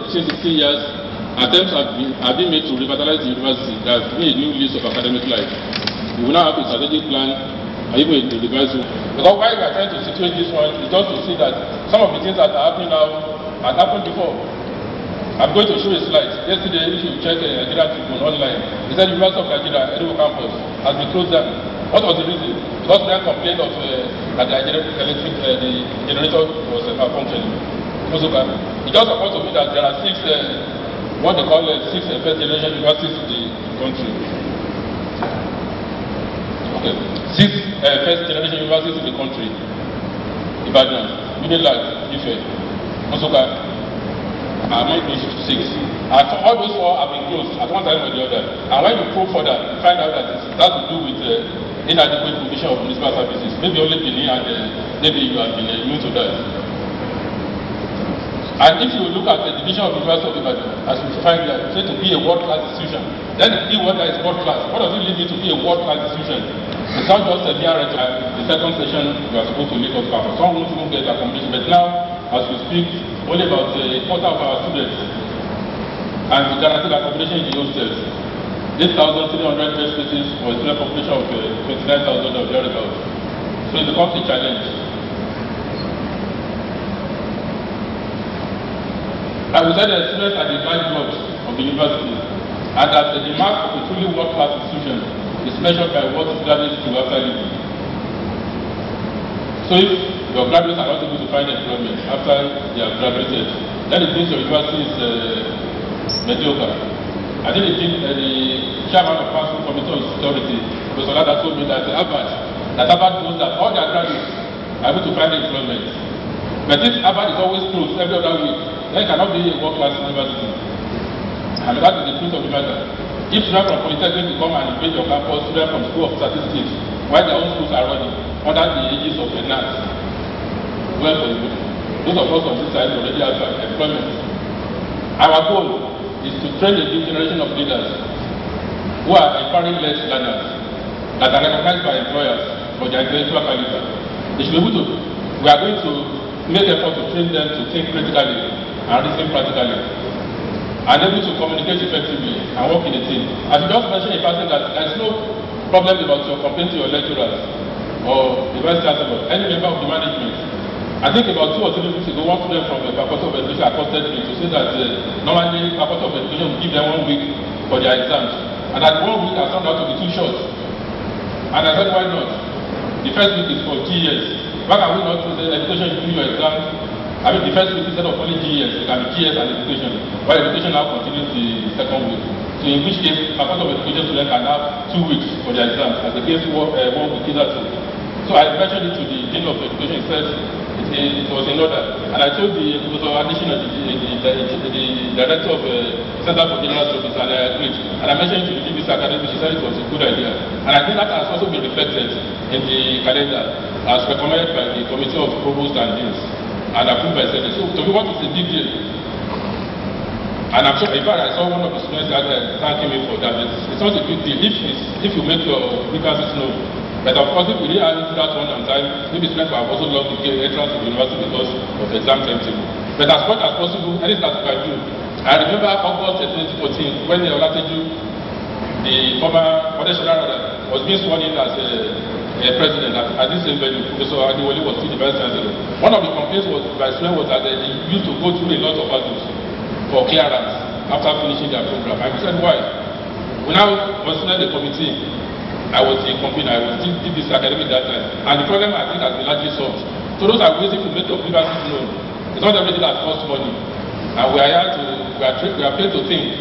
15, 16 years, attempts have been made to revitalize the university. There has been a new lease of academic life. We will now have a strategic plan and even a revised one. Because why we are trying to situate this one is just to see that some of the things that are happening now had happened before. I'm going to show a slide. Yesterday, if you check Nigeria Tribune online, it said University of Nigeria, Enugu campus, has been closed down. What was the reason? Because they complained of that the generator was malfunctioning. It just occurred to me that there are six first generation universities in the country. Okay, six first generation universities in the country. Ibadan, Unilag, Ife, Musuka. Among these six. All those four have been closed at one time or the other. And when you probe further, you find out that it has to do with inadequate provision of municipal services. Maybe only Benin and maybe you have been immune to that. And if you look at the division of University of Ibadan, as you find that, say to be a world-class institution, then the key word that is world-class. What does it lead you to be a world-class institution? It's not just a mere the second session you are supposed to lead us back. Some won't even get accommodation, but now, as we speak, only about a quarter of our students and we guarantee accommodation in the hostels. 8,300 bed spaces for a student population of 29,000 or thereabouts. So it becomes a challenge. As we said, the students are the lifeblood of the university, and that the mark of a truly world-class institution is measured by what graduates do after leaving. So if your graduates are not able to find employment after they have graduated, then it means your university is mediocre. I think the chairman of Council Committee on Security, Professor Lada, told me that Harvard knows that all their graduates are able to find employment. But if Harvard is always closed every other week, then it cannot be a world-class university. And that is the truth of the matter. If students from Polytechnic will come and invade your campus, students from School of Statistics, while their own schools are running under the aegis of the NAT, well for you. Those of us on this side already have employment. Our goal is to train a new generation of leaders who are empowering-led learners that are recognized by employers for their intellectual caliber. They should be able to, we are going to make effort to train them to think critically and reason practically, and able to communicate effectively and work in a team. As you just mentioned in passing that there is no problem about your complaint to your lecturers or the vice chancellor, any member of the management. I think about 2 or 3 weeks ago, one student from the Faculty of Education accosted me to say that normally the Faculty of Education will give them 1 week for their exams, and that 1 week has turned out to be too short. And I said, why not? The first week is for GES. Why can we not say education should do your exams? I mean, the first week instead of only GES, it can be GS and education, while education now continues the second week. So in which case, Faculty of Education students can have 2 weeks for their exams, as against 1 week hitherto. So I mentioned it to the Dean of Education. He said it was in order. And I told the Professor Addition, the Director of Center for General Studies, and I agreed. And I mentioned it to the GBC Academy, she said it was a good idea. And I think that has also been reflected in the calendar, as recommended by the Committee of Provost and Deans, and approved by Senate. So to me, what is a big deal? And I'm sure, in fact, I saw one of the students that thanking me for that. It's not a big deal if you make your grievances known. But of course, if we didn't have that one on time, maybe students have also loved to get entrance to the university because of the exam timetable. But as much as possible, anything that we can do. I remember August 2014 when Olateju, the former General, was being sworn in as a president at this same venue. Professor Adiwole was still the vice chancellor. One of the complaints by students was that they used to go through a lot of hurdles for clearance after finishing their program. I said, why? We now consider the committee. I was in company, I was did this academic that time. And the problem I think has been largely solved. So those are ways to make your grievances known. It's not everything that costs money. And we are here to, we are paid to think.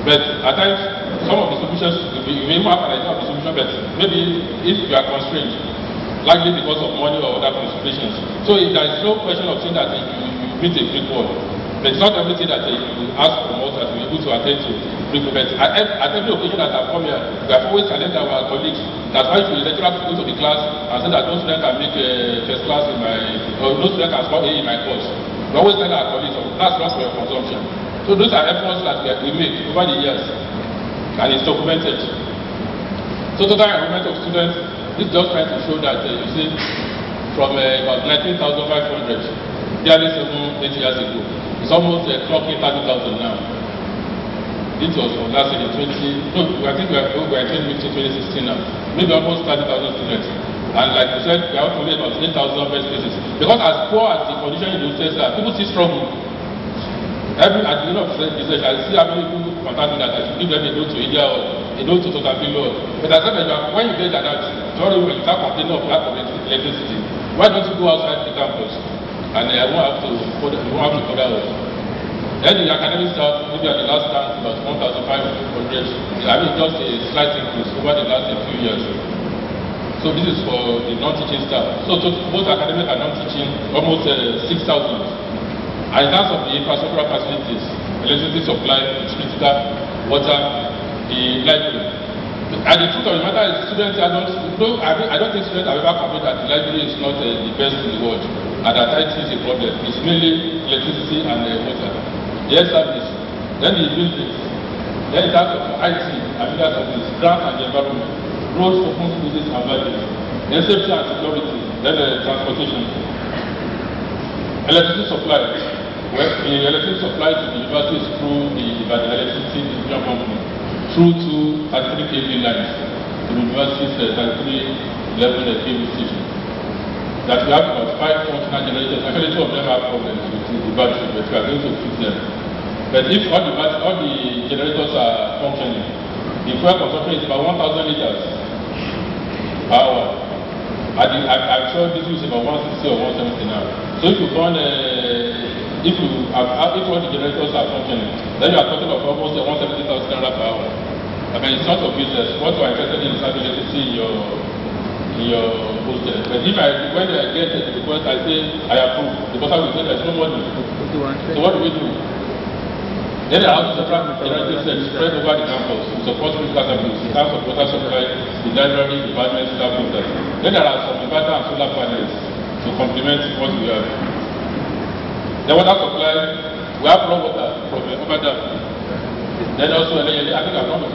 But at times, some of the solutions, you may have an idea of the solution, but maybe if you are constrained, likely because of money or other considerations. So there is no question of saying that you meet a brick wall. But it's not everything that you ask from us that we're able to attend to. But at every occasion that I've come here, we have always challenged our colleagues that why should the lecturer go to the class and say that no student can make first class in my, or no student can score A in my course. We always tell our colleagues, that's not for your consumption. So those are efforts that we make over the years, and it's documented. So total enrollment of students, this is just trying to show that you see from about 19,500 barely 7-8 years ago. It's almost clocking 30,000 now. This was from last year, I think we are in 2016 now. Maybe almost 30,000 students. And like you said, we have only about 8,000 bed spaces. Because as poor as the condition in those states are, people still struggle. At the end of the research, I see how many people contact me that I should give them a note to India or a note to Totapilo. But I said that when you get that, sorry, when you start complaining of lack of electricity, why don't you go outside the campus? And I won't have to further out. Then the academic staff, maybe at the last time, about 1,500. I mean, just a slight increase over the last few years. So this is for the non-teaching staff. So both academic and non-teaching, almost 6,000. And in terms of the infrastructural facilities, electricity supply, critical, water, the library. And the truth of the matter is, students, I don't think students have ever complained that the library is not the best in the world, and that IT is a problem. It's mainly electricity and water. The air service, then the buildings, then in terms of IT, media service, grants and the environment, roads, open spaces and values, then safety and security, then transportation. Electricity supply. Well, the electricity supply to the university is through the electricity distribution company, through to 33 kV lines to the university's 33 level kV station. That we have about 5 functional generators. Actually, 2 of them have problems with the battery, but we are going to fix them. But if all the generators are functioning, the fuel consumption is about 1,000 liters per hour. I'm sure this is about 160 or 170 now. So if you burn, if all the generators are functioning, then you are talking of almost 170,000 naira per hour. I mean, it's not of business. What you are interested in is having electricity in your hostel. But if when I get the request, I say I approve, because I will say there's no money. So what do we do? Then there are also several generators spread over the campus to support critical services in terms of water supply, the library, department, staff filters. Then there are some inverter and solar panels to complement what we have. The water supply, we have raw water from over there. Then also, I think I've not been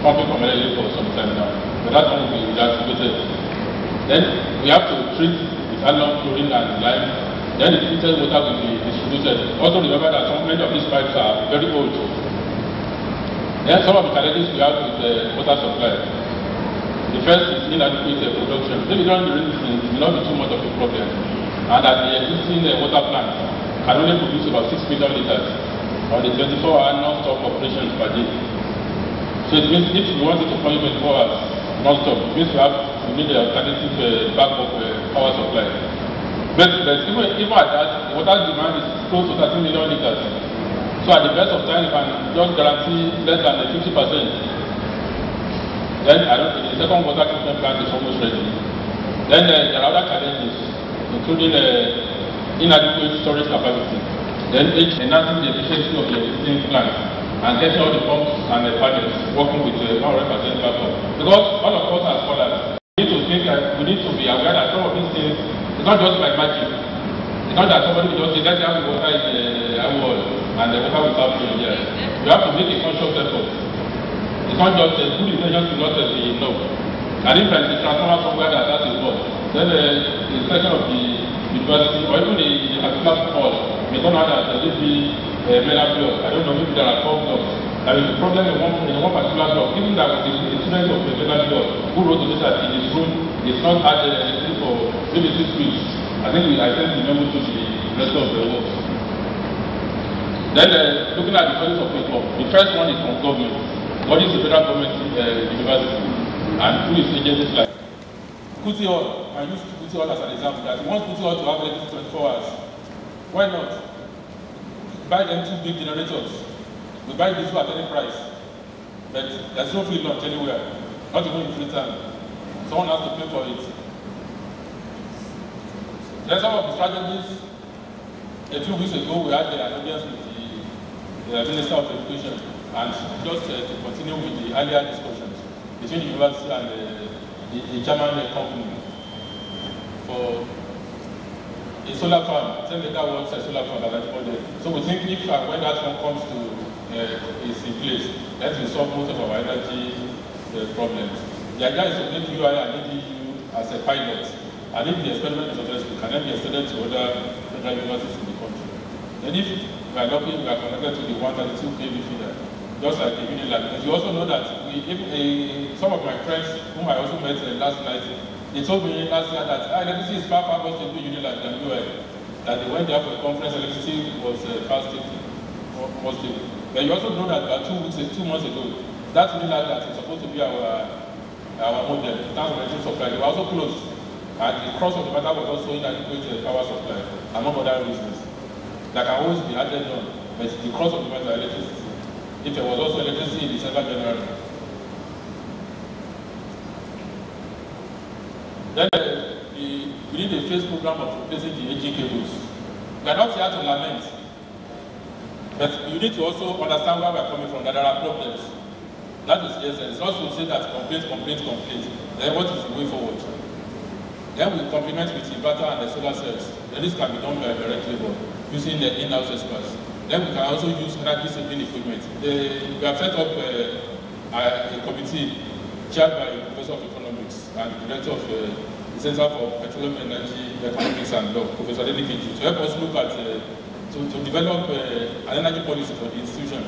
pumping from LA for some time now, but that one will be reactivated. Then we have to treat with alum, chlorine, and lime. Then the treated water will be distributed. Also remember that many of these pipes are very old. Then some of the challenges we have with water supply. The first is inadequate production. Maybe during the rainy season, it will not be too much of a problem. And that the existing water plant can only produce about 6 million liters on the 24-hour non-stop operations per day. So it means if we want it to function 24 hours non-stop, it means we need an alternative backup power supply. But even at that, the water demand is close to 30 million liters. So at the best of time, you can just guarantee less than 50%. Then the second water treatment plant is almost ready. Then there are other challenges, including inadequate storage capacity. Then enhancing the efficiency of the existing plant and getting all the pumps and the panels working with 100% backup. Because all of us as scholars, we need to be aware that some of these things, it's not just like magic. It's not that somebody will just say, let's have the water in the wall and the water will start flowing here. You have to make a conscious effort. It's not just good intentions will not be enough. And if there is a transformer somewhere that is involved, then the section of the university or even the particular hall may turn out that there will be a metal block. I don't know, maybe there are 4 blocks. There is a problem in one particular block. Even that the student of the metal block who wrote to this that in his room is not had electricity for maybe 6 weeks. I think I sent the memo to the rest of the work. Then looking at the sources of income, the first one is from government. What is the federal government university? And through its agencies like Kuti Hall. I use Kuti Hall as an example. That we want Kuti Hall to have electricity 24 hours. Why not? Buy them 2 big generators. We buy this at any price. But there's no free lunch anywhere. Not even in free time. Someone has to pay for it. Then some of the strategies, a few weeks ago we had an audience with the Minister of Education, and just to continue with the earlier discussions between the university and the German company for a solar farm, 10 megawatts solar farm that I called it. So we think if and when that one comes to is in place, that will solve most of our energy problems. The idea is to make UI and EDU as a pilot And if the experiment is successful, can then be extended to other federal universities in the country. Then if we are lucky, we are connected to the 132 kV feeder, just like a Unilab. Because you also know that some of my friends, whom I also met last night, they told me last year that electricity is far more stable in Unilab than UL. That they went there for a conference, electricity was far stable, more stable. But you also know that about 2 months ago, that Unilab that is supposed to be our model, in terms of electricity supply, they were also closed. And the cross of the matter was also inadequate power supply, among other reasons. That can always be added on, but the cross of the matter, electricity. If there was also electricity in December, January. Then we need a phase program of replacing the aging cables. We are not here to lament, but you need to also understand where we are coming from, that there are problems. That is the essence. It's not to say that complaint. Then what is the way forward? Then we complement with inverter and the solar cells. Then this can be done by direct labor, using the in-house experts. Then we can also use energy saving equipment. We have set up a committee chaired by the Professor of Economics and the Director of the Center for Petroleum Energy Economics and Law, Professor Adeleke, to help us look at, to develop an energy policy for the institution.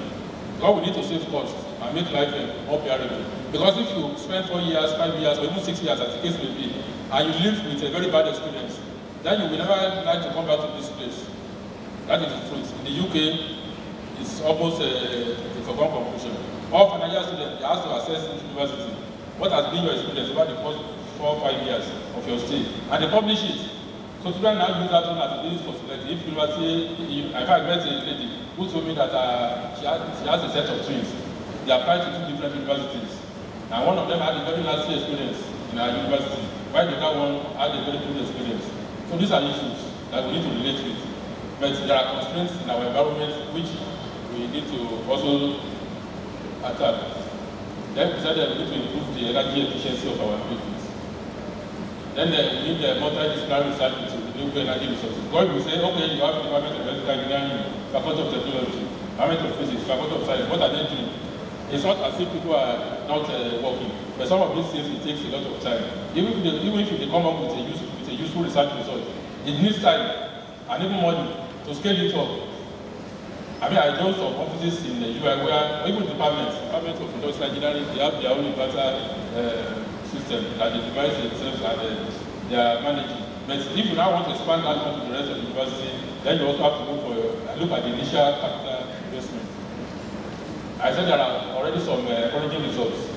Because we need to save costs and make life more bearable. Because if you spend 4 years, 5 years, or even 6 years, as the case may be, and you live with a very bad experience, then you will never like to come back to this place. That is the truth. In the UK, it's almost a foregone conclusion. All financial students, they have to assess each university. What has been your experience over the first 4 or 5 years of your stay? And they publish it. So students now use that one as a basis for selecting. If university, I met a lady who told me that she has a set of twins. They applied to 2 different universities. And one of them had a very nasty experience in our university, while the other one had a very good experience. So these are issues that we need to relate with. But there are constraints in our environment which we need to also attack. Then we said that we need to improve the energy efficiency of our buildings. Then we need multidisciplinary research into renewable energy resources. God will say, okay, you have the Department of Electrical Engineering, Faculty of Technology, Department of Physics, Faculty of Science. What are they doing? It's not as if people are not working, but some of these things, it takes a lot of time. Even if they come up with a useful research result, it needs time and even money to scale it up. I mean, I know some offices in the UI where even Department of Industrial Engineering, they have their own inverter system that they devise themselves and they are managing. But if you now want to expand that to the rest of the university, then you also have to look at the initial capital investment. I said there are already some encouraging results.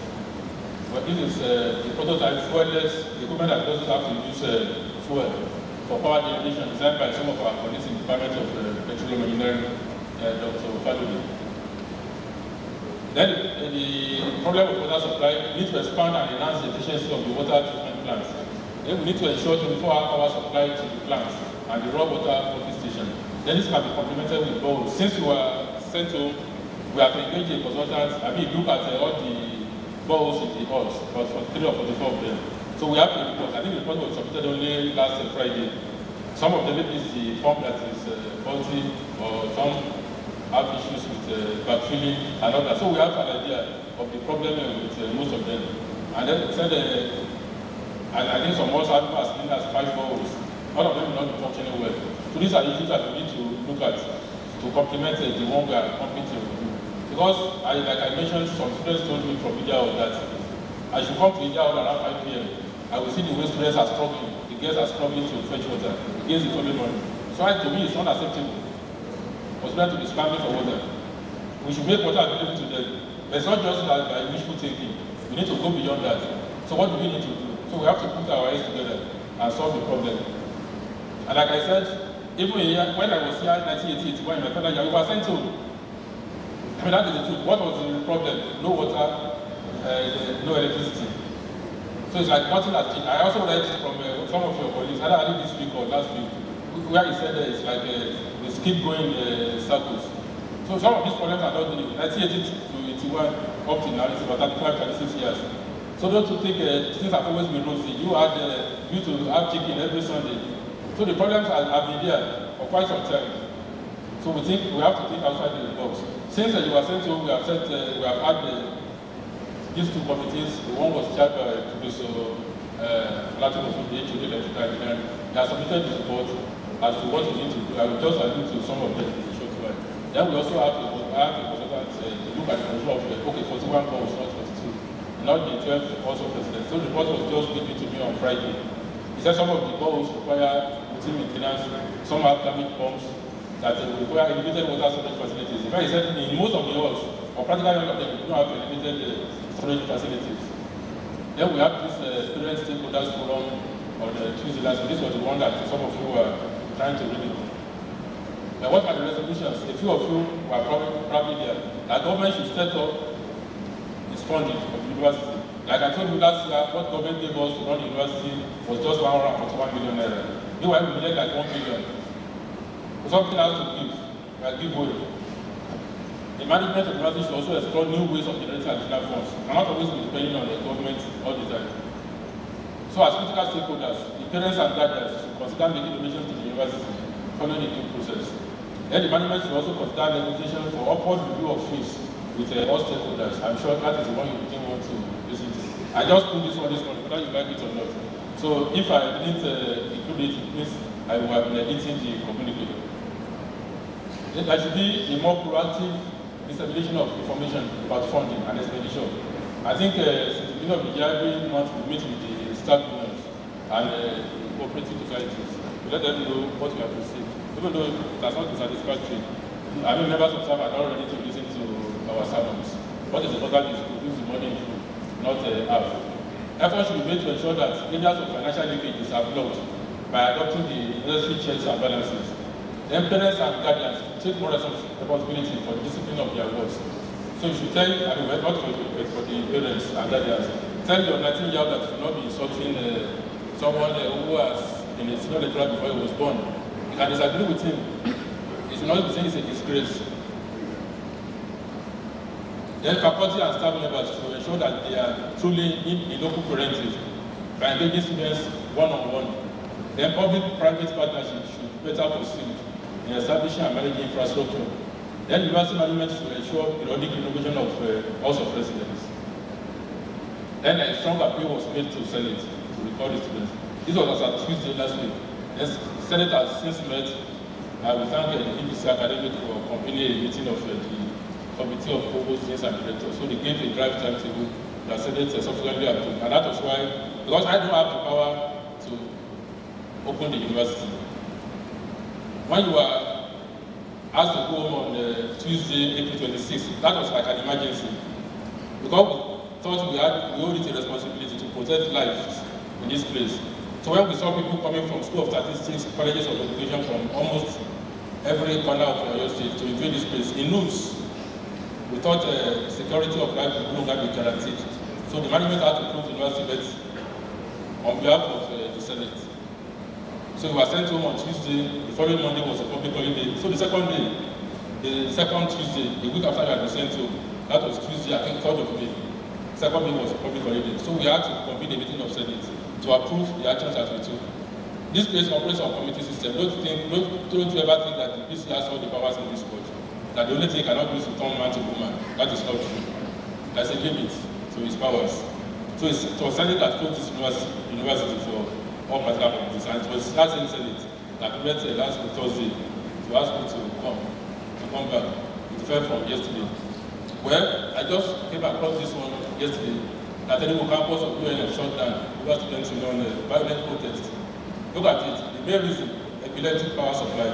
But this is the prototype fuel-less equipment that doesn't have to use fuel for power generation, designed by some of our colleagues in the Department of Petroleum Engineering, Dr. Faludi. Then the problem of water supply, we need to expand and enhance the efficiency of the water treatment plants. Then we need to ensure 24-hour power supply to the plants and the raw water pumping station. Then this can be complemented with boreholes. Since you were sent home, we have engaged a consultant. Look at all the boreholes in the halls, about 43 or 44 of them. So we have a report. I think the report was submitted only last Friday. Some of them maybe is the pump that is faulty, or some have issues with backfilling and all that. So we have an idea of the problem with most of them. And then it said, and I think some also have as many as 5 boreholes. All of them will not be functioning well. So these are issues that we need to look at to complement the one we are pumping to. Because, like I mentioned, some students told me from India that I should come to India around 5 p.m. I will see the way students are struggling. The girls are struggling to fetch water against the following morning. So to me, it's not acceptable for students to be scrambling for water. We should make water available to them. But it's not just that by wishful thinking. We need to go beyond that. So what do we need to do? So we have to put our heads together and solve the problem. And like I said, even when I was here in 1981 in my final year, we were sent home. I mean, that is the truth. What was the problem? No water, no electricity. So it's like nothing has changed. I also read from some of your colleagues, either this week or last week, where he said it's like we keep going circles. So some of these problems are not new. 1980 to 81 up to now, it's about 35, 36 years. So don't you think things have always been rosy? You used to have chicken every Sunday. So the problems have been there for quite some time. So we think we have to think outside the box. Since you were sent home, we have had these 2 committees. The one was chaired by Professor Platinum of the HOD Electrical Engineering. They have submitted the report as to what we need to do. I will just allude to some of them in a short while. Then we also have a consultant to look at the control of 41 calls, not 42. Not the 12 also president. So the report was just given to me on Friday. He said some of the calls require routine maintenance, some have thermic pumps that require elevated water storage facilities. In fact, he said in most of the halls, or practically all of them, we don't have elevated storage facilities. Then we have this parent stakeholders forum on Tuesday last week. This was the one that some of you were trying to read it. Now, what are the resolutions? A few of you were probably there. That government should step up its funding of the university. Like I told you last year, what government gave us to run the university was just 141 million naira. Meanwhile, we needed like 1 billion. So something has to give way. The management of the university should also explore new ways of generating additional funds. Cannot always be depending on the government all the time. So as critical stakeholders, the parents and guardians should consider making donations to the university following the due process. Then the management should also consider negotiation for upward review of fees with all stakeholders. I'm sure that is the one you didn't want to listen to. I just put this one whether you like it or not. So if I didn't include it, it means I would have been editing the communique. There should be a more proactive dissemination of information about funding and expenditure. I think since the beginning of the year, every month we meet with the staff unions and cooperative societies. We let them know what we have received, even though it has not been satisfactory. I mean, members of staff are not ready to listen to our sermons. What is important is to use the money in full, not half. Efforts should be made to ensure that areas of financial leakages are blocked by adopting the necessary checks and balances. Then parents and guardians take more responsibility for the discipline of their words. So you should tell, I mean, not for the parents and guardians, tell your 19-year-old that you should not be insulting someone who has been a senior lecturer before he was born. You can disagree with him. You should not be saying it's a disgrace. Then faculty and staff members should ensure that they are truly in local parentage by engaging students one-on-one. Then public-private partnerships should better proceed in establishing and managing infrastructure. Then university management should ensure periodic renovation of halls of residence. Then a strong appeal was made to Senate to record the students. This was as at Tuesday last week. The Senate has since met. I will thank the EBC Academic for convening a meeting of the Committee of Provost, Deans and Directors. So they gave a draft timetable that Senate subsequently approved. And that was why, because I don't have the power to open the university. When you were asked to go home on Tuesday, April 26th, that was like an emergency. Because we thought we owed it a responsibility to protect lives in this place. So when we saw people coming from School of Statistics, colleges of education from almost every corner of your state to invade this place, in news, we thought security of life would no longer be guaranteed. So the management had to close the university beds on behalf of the Senate. So we were sent home on Tuesday. The following Monday was a public holiday. So the second day, the second Tuesday, the week after we had been sent home, that was Tuesday, I think 3rd of May. Second day was a public holiday. So we had to convene a meeting of Senate to approve the actions that we took. This place operates on committee system. Don't you ever think that the PC has all the powers in this world? That the only thing he cannot do is to turn man to woman. That is not true. There's a limit to his powers. So it was Senate that closed this university for all particular purposes. And it was that same Senate that met last week Thursday to ask me to come back. It fell from yesterday. Well, I just came across this one yesterday. That the campus of UNM shut down over students on violent protest. Look at it. The main reason, epileptic power supply.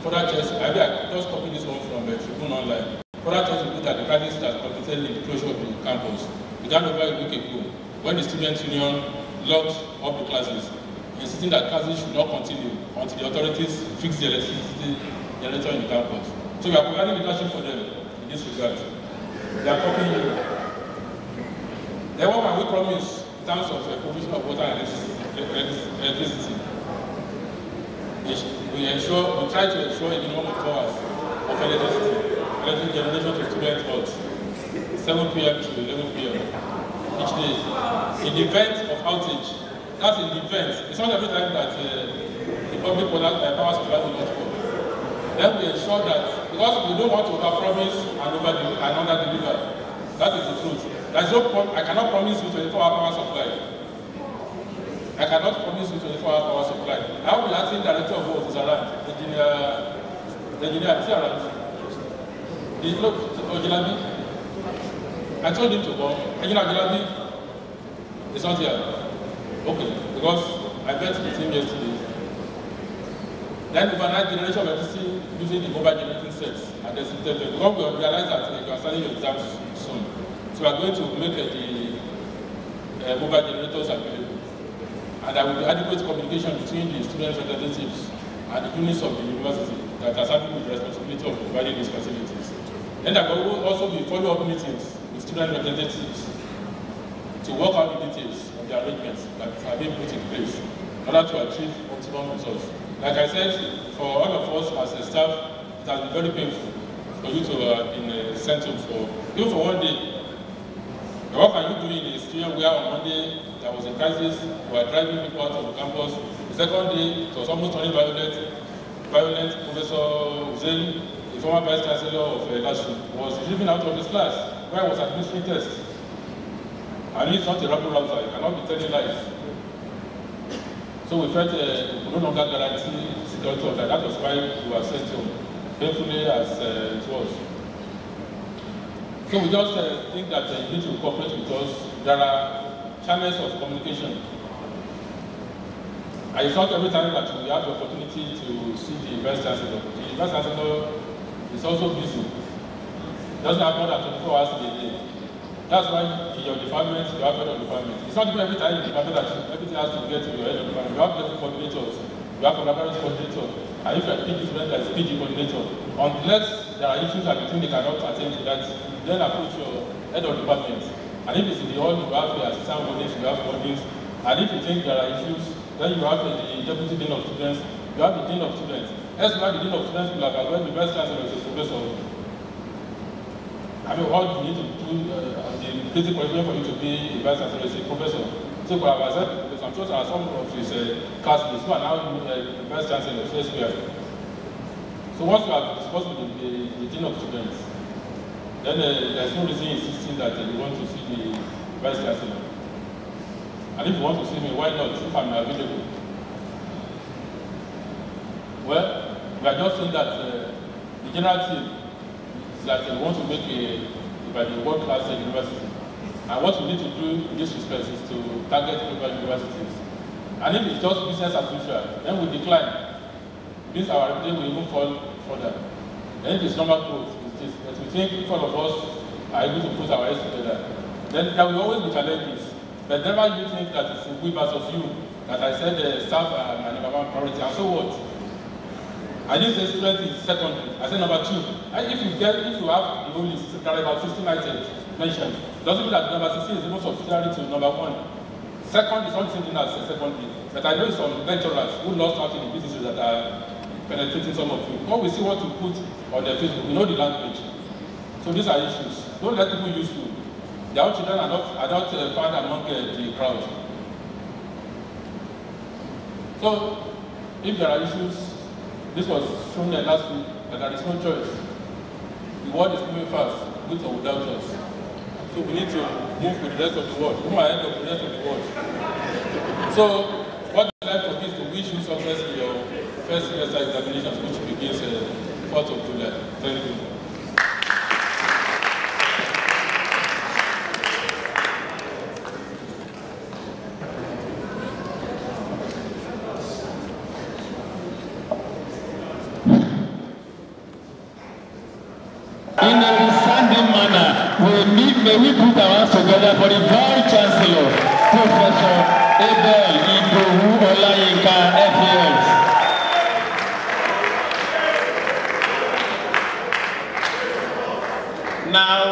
Further checks, I just copied this one from Tribune Online. Further checks revealed that the crisis has completed the closure of the campus. Began over a week ago when the student union locked up the classes, insisting that classes should not continue until the authorities fix the electricity generator in the campus. So we are providing leadership for them in this regard. They are copying you. Then what can we promise in terms of provision of water and electricity? We try to ensure a minimum of 4 hours of electric generation to student halls, 7 p.m. to 11 p.m. each day. In the event of outage, that's in the event. It's not every time that the public power supply will not work. Then we ensure that, because we don't want to overpromise and under-deliver. That is the truth. There's no point, I cannot promise you 24-hour power supply. I cannot promise you 24-hour power supply. I will be asking the director of works is around. The engineer is around. Look, Ojilabi. I told him to go. Engineer Ojilabi is not here. Okay, because I met with him yesterday. Then overnight generation of electricity using the mobile generating sets at the system. Because we have realized that you are starting your exams soon. So we are going to make the mobile generators available. And there will be adequate communication between the student representatives and the units of the university that are serving with the responsibility of providing these facilities. Then there will also be follow-up meetings with student representatives to work out the details of the arrangements that are being put in place in order to achieve optimum results. Like I said, for all of us as a staff, it has been very painful for you to have been sent home for, even for one day. What can you do in a situation where on Monday there was a crisis, we were driving people out of the campus. The second day, it was almost turning violent. Professor Uzel, the former Vice Chancellor of LASU, was driven out of his class where he was administering tests. And he's not a rabble rouser, he cannot be telling lies. So we felt we could no longer guarantee security of that. That was why we were sent home, painfully as it was. So we just think that you need to cooperate with us. There are channels of communication. And it's not every time that we have the opportunity to see the Vice Chancellor. The Vice Chancellor is also busy. He doesn't have more than 24 hours in a day. That's why in your department, you have head of department. It's not even every time in the department that everything has to get to your head of department. You have level coordinators, you have a collaborative coordinator, and if you are a PD student, there is a PD coordinator. Unless there are issues that you think they cannot attend to that, then approach your head of department. And if it's in the hall, you have the assistant coordinator, you have coordinates. And if you think there are issues, then you have the deputy dean of students, you have the dean of students. As well, the dean of students will have as well the vice chancellor as a professor. I mean, what you need to do, the basic qualification for you to be a vice chancellor is a professor. So, for our because I'm sure there are some of his classmates who are now the vice chancellor of elsewhere. So, once you have discussed with the dean of students, then there's no reason insisting that you want to see the vice chancellor. And if you want to see me, why not? If I'm available. Well, we are just saying that the general team that we want to make a world-class university. And what we need to do in this respect is to target global universities. And if it's just business as usual, then we decline. Means our revenue will even fall further. And if it's normal growth, it's that we think if all of us are able to put our heads together, then there will always be challenges. But never you think that it's we versus you, that I said staff are my number one priority, and so what? I didn't say student is secondary. I said number 2. And if you have the whole list, there are about 16 items mentioned. Doesn't mean that number 16 is even subsidiary to number 1. Second is not the same thing as secondary. But I know some lecturers who lost out in the businesses that are penetrating some of you. What we see what to put on their Facebook, we know the language. So these are issues. Don't let people use you. Their own children are not found among the crowd. So if there are issues, this was shown there last week, that there is no choice. The world is moving fast, with or without us. So we need to move with the rest of the world, move ahead of the rest of the world. So what I'd like for you is to wish you success in your first semester examinations, which begins 4th of July. Thank you. In a resounding manner, may we put our hands together for the Vice Chancellor, Professor Abel Idowu Olayinka, FAS. Now,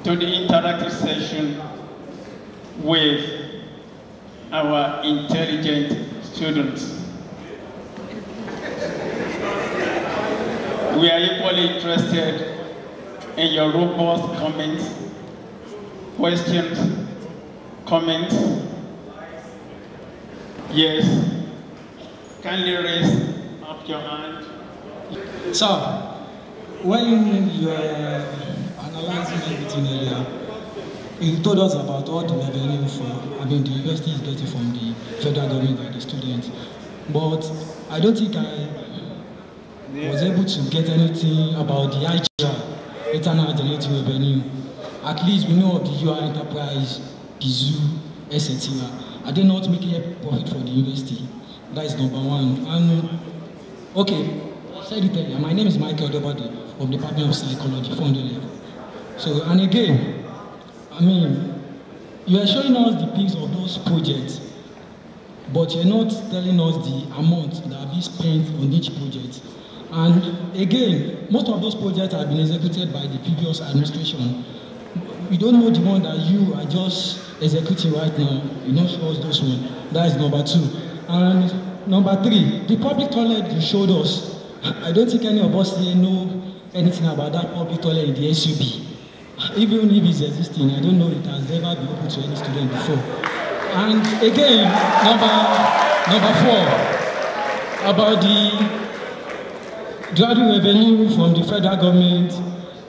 to the interactive session with our intelligent students. We are equally interested in your robust comments, questions, comments. Yes, kindly raise up your hand. So, when you were analyzing everything earlier, He told us about all the revenue the university is getting from the federal government and the students. But I don't think I was able to get anything about the IGR, internal generating revenue. At least we know of the UR enterprise, the zoo, etc. Are they not making a profit for the university? That is number one. And okay, I said it earlier. My name is Michael Dobade from the Department of Psychology, 400 level. So, and again, you are showing us the pics of those projects, but you're not telling us the amount that have been spent on each project. And again, most of those projects have been executed by the previous administration. We don't know the one that you are just executing right now. You don't show us those ones. That is number two. And number three, the public toilet you showed us. I don't think any of us here know anything about that public toilet in the SUB. Even if it's existing, I don't know it has ever been open to any student before. And again, number four, about the graduate revenue from the federal government.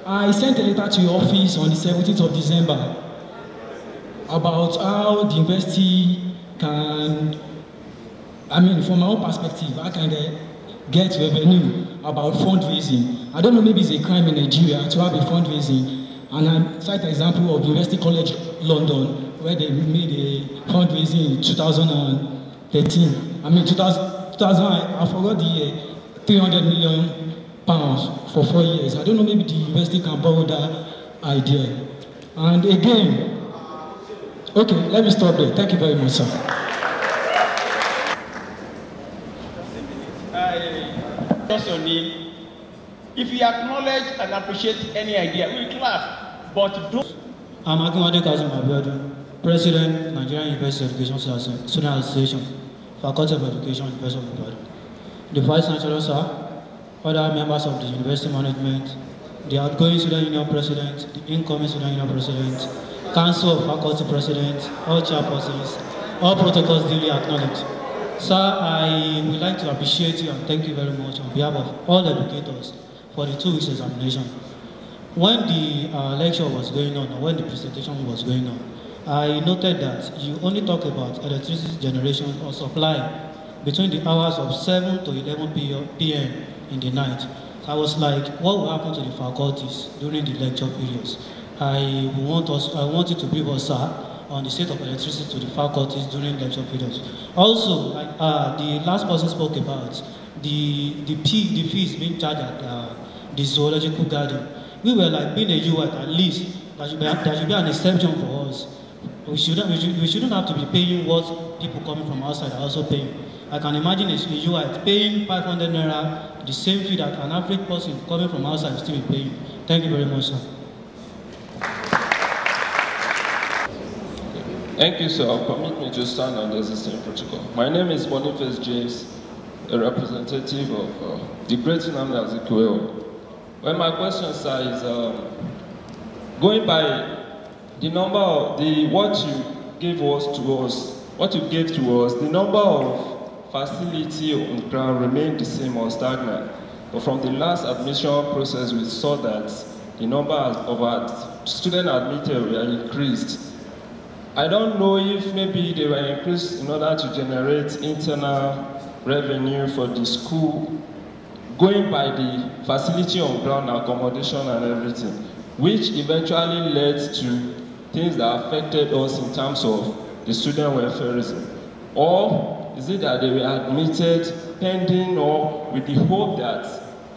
I sent a letter to your office on the 17th of December about how the university can, from my own perspective, I can get revenue about fundraising. I don't know, maybe it's a crime in Nigeria to have a fundraising. And I cite an example of University College London, where they made a fundraising in 2013. I forgot the year, 300 million pounds for 4 years. I don't know, maybe the university can borrow that idea. And again, okay, let me stop there. Thank you very much, sir. If you acknowledge and appreciate any idea, we clap. But don't. I'm Akinwade Kazim Abiodun, President, Nigerian University Education Student Association, Faculty of Education, University of Ibadan. The Vice Chancellor, sir, other members of the University Management, the outgoing Student Union President, the incoming Student Union President, Council of Faculty President, all chairpersons, all protocols duly acknowledged. Sir, I would like to appreciate you and thank you very much on behalf of all educators for the 2 weeks examination. When the lecture was going on, or when the presentation was going on, I noted that you only talk about electricity generation or supply between the hours of 7 to 11 p.m. in the night. I was like, what will happen to the faculties during the lecture periods? I want you to brief us, sir, on the state of electricity to the faculties during lecture periods. Also, the last person spoke about the fees being charged at the zoological garden. We were like, being a UI, at least there should be an exception for us. We shouldn't have to be paying what people coming from outside are also paying. I can imagine a UI paying 500 naira, the same fee that an average person coming from outside still be paying. Thank you very much, sir. Thank you, sir. Permit me to stand on the existing protocol. My name is Boniface James, a representative of the Great Nnamdi Azikiwe. Well, my question, sir, is going by the number of what you gave to us, the number of facility on ground remained the same or stagnant. But from the last admission process, we saw that the number of our students admitted were increased. I don't know if maybe they were increased in order to generate internal revenue for the school, going by the facility on ground, accommodation and everything, which eventually led to things that affected us in terms of the student welfareism. Or is it that they were admitted pending or with the hope that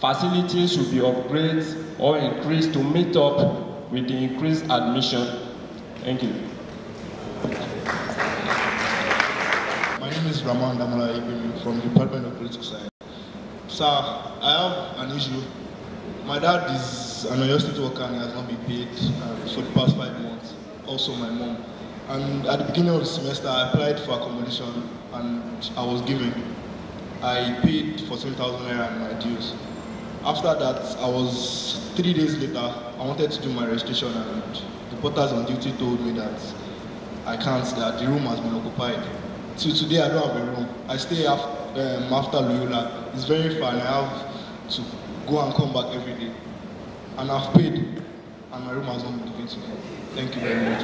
facilities should be upgraded or increased to meet up with the increased admission? Thank you. My name is Raman Damola Ibim from the Department of Political Science. Sir, I have an issue. My dad is an Oyo State worker and he has not been paid for the past 5 months. Also my mom. And at the beginning of the semester, I applied for accommodation and I was given. I paid 14,000 naira in my dues. After that, 3 days later, I wanted to do my registration and the porters on duty told me that I can't, that the room has been occupied. Till today, I don't have a room. I stay after Loyola. It's very far and I have to go and come back every day. And I've paid. and my room has not been given to me. Thank you very much.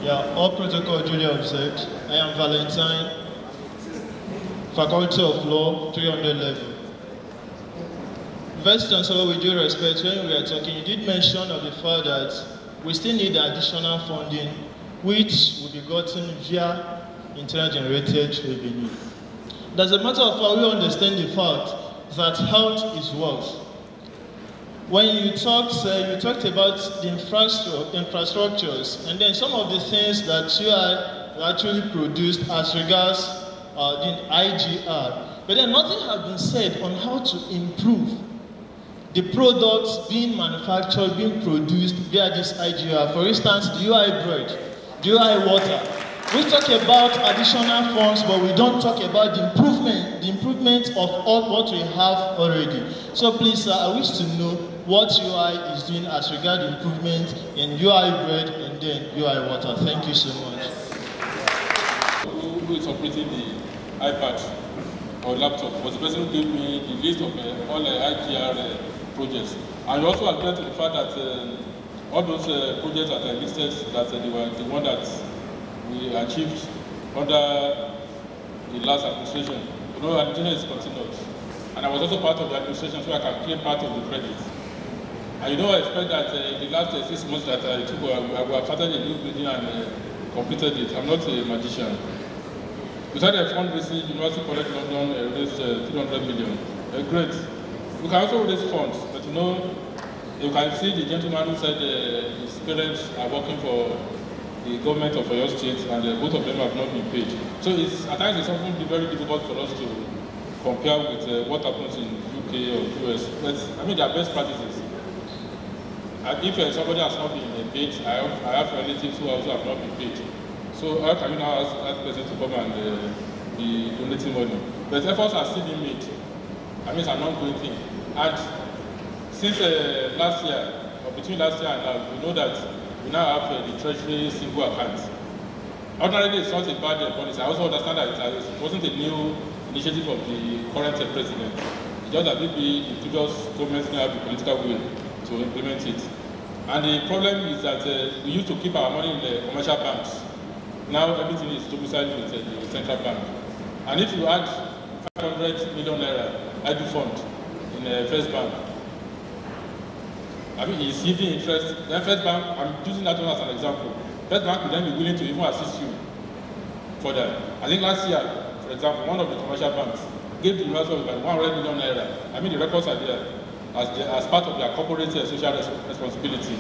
Yeah, all protocol duly observed. I am Valentine, Faculty of Law, 300 level. Vice Chancellor, with due respect, when we were talking, you did mention of the fact that we still need additional funding, which will be gotten via internal generated revenue. As a matter of fact, we understand the fact that health is wealth. When you talked about the infrastructures, and then some of the things that you actually produced as regards the IGR, but then nothing has been said on how to improve the products being manufactured, being produced via this IGR. For instance, the UI bread, the UI water. We talk about additional funds, but we don't talk about the improvement of all what we have already. So please, sir, I wish to know what UI is doing as regards improvement in UI bread and then UI water. Thank you so much. Who is operating the iPad or laptop was the person who gave me the list of all the IGR projects. And you also agreed to the fact that all those projects that are listed, that they were the one that we achieved under the last administration. You know, administration is continuous. And I was also part of the administration, so I can claim part of the credit. And you know, I expect that in the last 6 months that I took, I have started a new building and completed it. I'm not a magician. We started a fundraising, University College London raised 300 million. Great. We can also raise funds, but you know, you can see the gentleman who said his parents are working for the government of Oyo State, and both of them have not been paid. So at times it's often very difficult for us to compare with what happens in UK or US. But I mean, they are best practices. And if somebody has not been paid, I have relatives who also have not been paid. So how can you now ask that person to come and be donating money? But efforts are still being made. I mean, it's an ongoing thing. And since last year, or between last year and now, we know that we now have the Treasury single account. Ordinarily, it's not a bad policy. I also understand that it wasn't a new initiative of the current president. It's just that maybe the previous government didn't have the political will to implement it. And the problem is that we used to keep our money in the commercial banks. Now everything is domiciled with the central bank. And if you add 500 million naira idle fund in the First Bank, I mean, it's giving interest. Then First Bank, I'm using that one as an example. First Bank will then be willing to even assist you for that. I think last year, for example, one of the commercial banks gave the investor about 100 million naira. I mean, the records are there as part of their corporate social responsibility.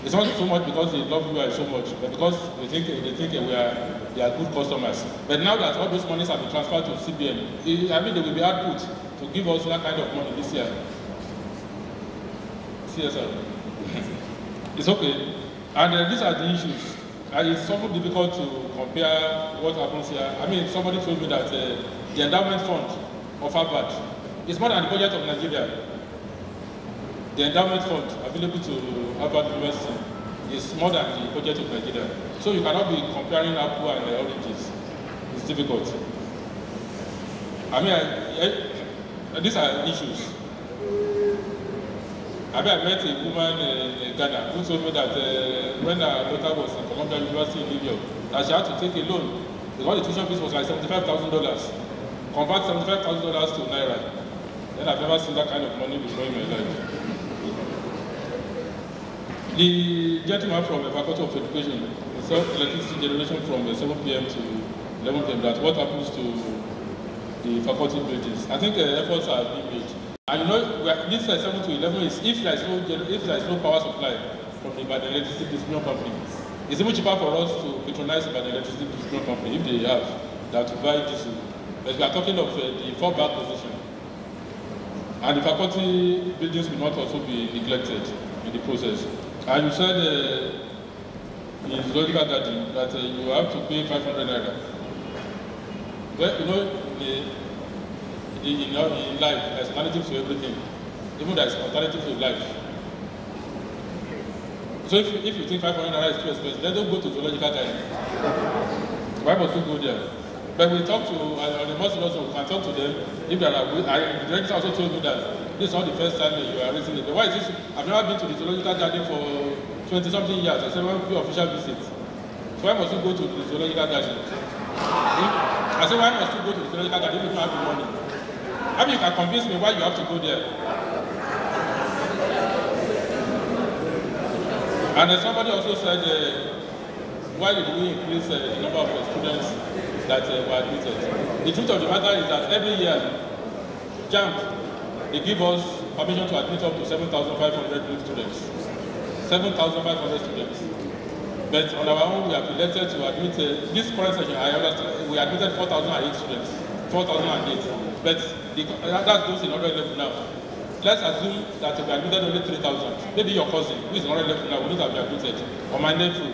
It's not so much because they love you so much, but because they think they are good customers. But now that all those monies have been transferred to CBN, I mean, they will be output to give us that kind of money this year. CSR. It's okay. And these are the issues. And it's somewhat difficult to compare what happens here. I mean, somebody told me that the endowment fund of Harvard is more than the budget of Nigeria. The endowment fund available to Harvard University is more than the budget of Nigeria. So you cannot be comparing apple and oranges. It's difficult. I mean, these are issues. I met a woman in Ghana who told me that when her daughter was in Columbia University in New York, that she had to take a loan because the tuition fees was like $75,000. Convert $75,000 to Naira. Then I've never seen that kind of money before in my life. The gentleman from the Faculty of Education saw electricity generation from 7 p.m. to 11 p.m. That's what happens to the faculty buildings. I think efforts are being made. And you know, this 7 to 11 is if there is no power supply from the electricity distribution company, it's even cheaper for us to patronize the electricity distribution company if they have than to buy diesel. But we are talking of the fallback position. And the faculty buildings will not also be neglected in the process. And you said in Zoological Garden that you have to pay 500 naira. Well, you know, in life, there's alternative to everything. Even there's alternative to life. So if you think 500 naira is too expensive, then don't go to Zoological Garden. Why must you go there? But we talk to, on the most also, we can talk to them if there are, the director also told me that This is not the first time you are raising it. But why is this? I've never been to the zoological garden for 20-something years. I said, well, do official visit. So why must you go to the zoological garden? I said, why must you go to the zoological garden if you don't have the money? I mean, you can convince me why you have to go there. And somebody also said, why did we increase the number of students that were admitted? The truth of the matter is that every year, JAMB, they give us permission to admit up to 7,500 new students. 7,500 students. But on our own, we have elected to admit, this current session, I understand, we admitted 4,008 students. 4,008. But that goes in other level now. Let's assume that we admitted only 3,000. Maybe your cousin, who is in other level now, wouldn't have been admitted. Or my nephew,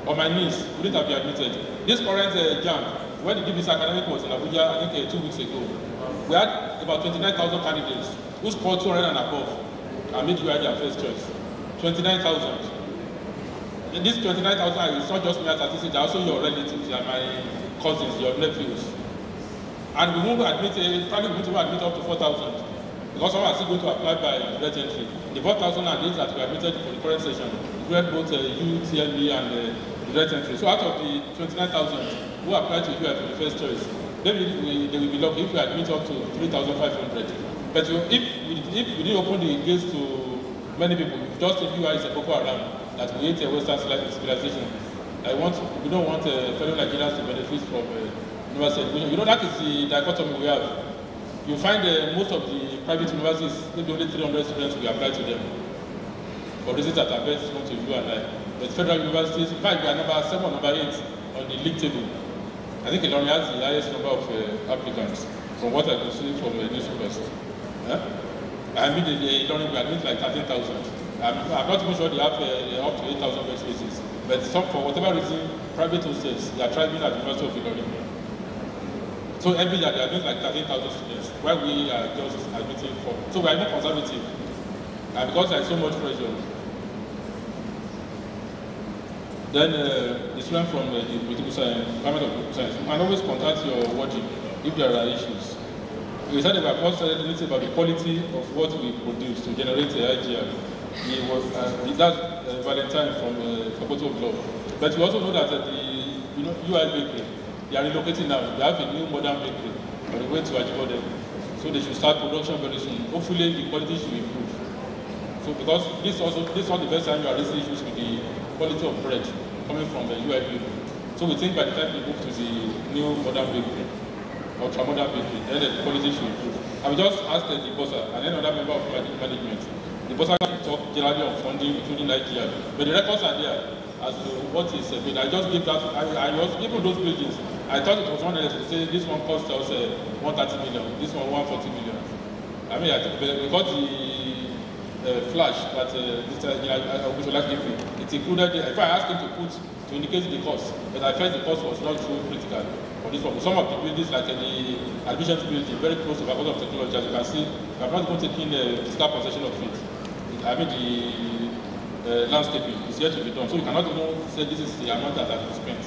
or my niece, wouldn't have been admitted. This current JAMB, when the DBS academic was in Abuja, I think 2 weeks ago, we had about 29,000 candidates who scored 200 and above and made UI their first choice. 29,000. In this 29,000, it's not just me as statistics, also your relatives, my cousins, your nephews. And we won't admit, probably we won't admit up to 4,000. Because some are still going to apply by direct entry. The 4,008 that we admitted for the current session included both UTME and direct entry. So out of the 29,000 who applied to UI for the first choice, maybe they will be lucky if we admit up to 3,500. But if we didn't open the gates to many people, just if UI is a Boko Haram, that we hate a Western civilization, we don't want fellow Nigerians to benefit from university education. You know, that is the dichotomy we have. You find most of the private universities, maybe only 300 students will apply to them for reasons that are best known to you and I. But federal universities, in fact, we are number 7 or number 8 on the league table. I think Ilorin has the highest number of applicants, from what I can see from newspapers. I mean, the Ilorin will admit like 13,000. I'm not even sure they have up to 8,000 bed spaces. But for whatever reason, private hostels, they are thriving at the University of Ilorin. So every year they admit like 13,000 students, while we are just admitting 4. So we are being conservative. And because there is so much pressure. Then the student from the political science, Department of Political Science, you can always contact your wardrobe if there are issues. We said that we have not said anything about the quality of what we produce to generate the IGR. That's Valentine from Faculty of Law. But we also know that the UI bakery, they are relocating now. They have a new modern bakery on the way to Ajibode. So they should start production very soon. Hopefully the quality should improve. So because this is not the first time you are raising issues with the quality of bread coming from the UI bakery. So we think by the time we move to the new modern bakery, ultra-modern bakery, then the quality should improve. I will just ask the bossa and another member of management. The bossa can talk generally on funding, including Nigeria. But the records are there as to what is made. I just give that, I was given those pages. I thought it was one to say this one cost us 130 million, this one 140 million. I mean, we got the flash that we should like give me. It included, if I asked him to indicate the cost, but I felt the cost was not too critical for this one. Some of the buildings, like the admissions building, very close to Faculty of Technology, as you can see, we have not even taken physical possession of it. I mean, the landscaping is yet to be done. So you cannot even say this is the amount that has been spent.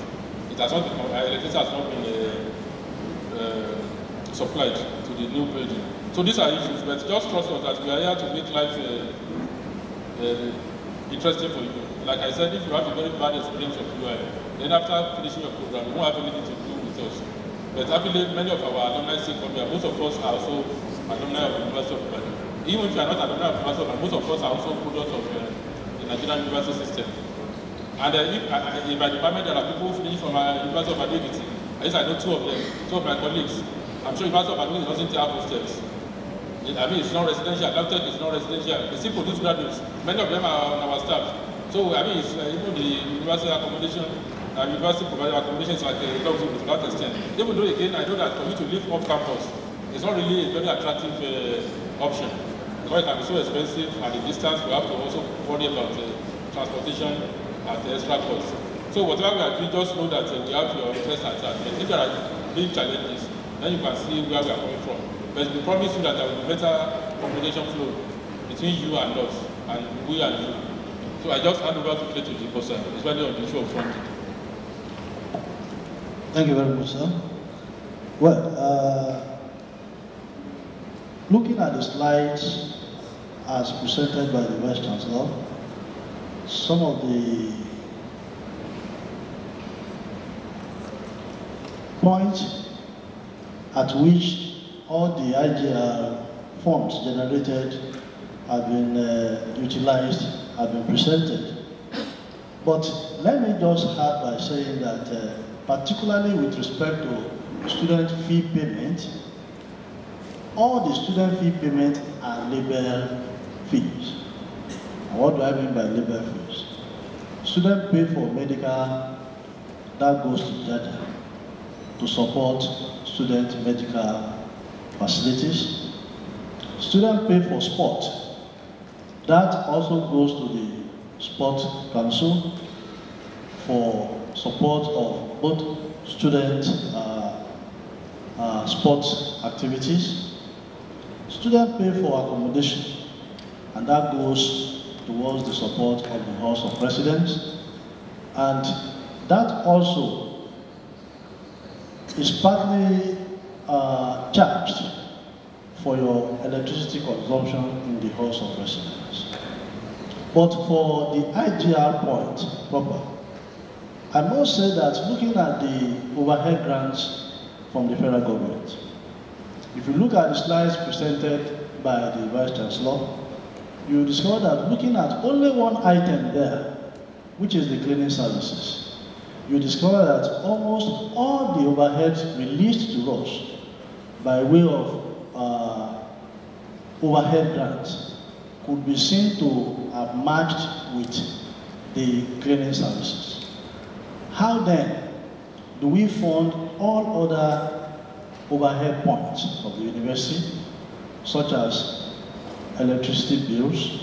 It has not been, electricity has not been supplied to the new building. So these are issues, but just trust us that we are here to make life interesting for you. Like I said, if you have a very bad experience of UI, then after finishing your program, you won't have anything to do with us. But happily, many of our alumni still come here. Most of us are also alumni of the University of Ibadan. Even if you are not alumni of the University of Ibadan, most of us are also products of the Nigerian university system. And in my department, there are people finished from our University of Ibadan. At least I know 2 of them, 2 of my colleagues. I'm sure University of Ibadan doesn't have hostels. I mean, it's not residential. LabTech is not residential. They still produce graduates. Many of them are on our staff. So, I mean, it's, even the university accommodation, university provided accommodation is like a luxury to that extent. Even though, again, I know that for you to live off campus, it's not really a very attractive option. Because it can be so expensive, and the distance, we have to also worry about transportation at the extra cost. So, whatever we are doing, just know that we have your interest at heart. If there are big challenges, then you can see where we are coming from. But we promise you that there will be better communication flow between you and us, and we and you. So I just hand over to Clay to the person, especially on the issue of funding. Thank you very much, sir. Well, looking at the slides as presented by the Vice Chancellor, some of the points at which all the IGR funds generated have been utilized, have been presented. But let me just start by saying that particularly with respect to student fee payment, all the student fee payment are labor fees. And what do I mean by labor fees? Students pay for medical, that goes to JADA to support student medical facilities. Students pay for sport. That also goes to the Sport Council for support of both student sports activities. Students pay for accommodation, and that goes towards the support of the House of Presidents. And that also is partly charged for your electricity consumption in the House of Residents. But for the IGR point proper, I must say that looking at the overhead grants from the federal government, if you look at the slides presented by the Vice Chancellor, you discover that looking at only one item there, which is the cleaning services, you discover that almost all the overheads released to us by way of overhead grants could be seen to have matched with the cleaning services. How then do we fund all other overhead points of the university, such as electricity bills,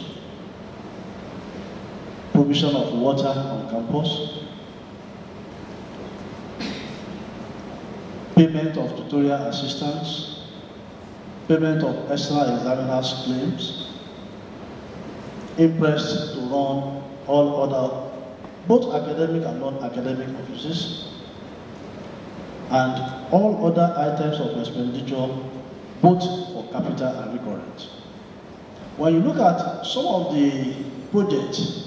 provision of water on campus, payment of tutorial assistance, payment of external examiners' claims, interest to run all other, both academic and non-academic offices, and all other items of expenditure, both for capital and recurrent. When you look at some of the projects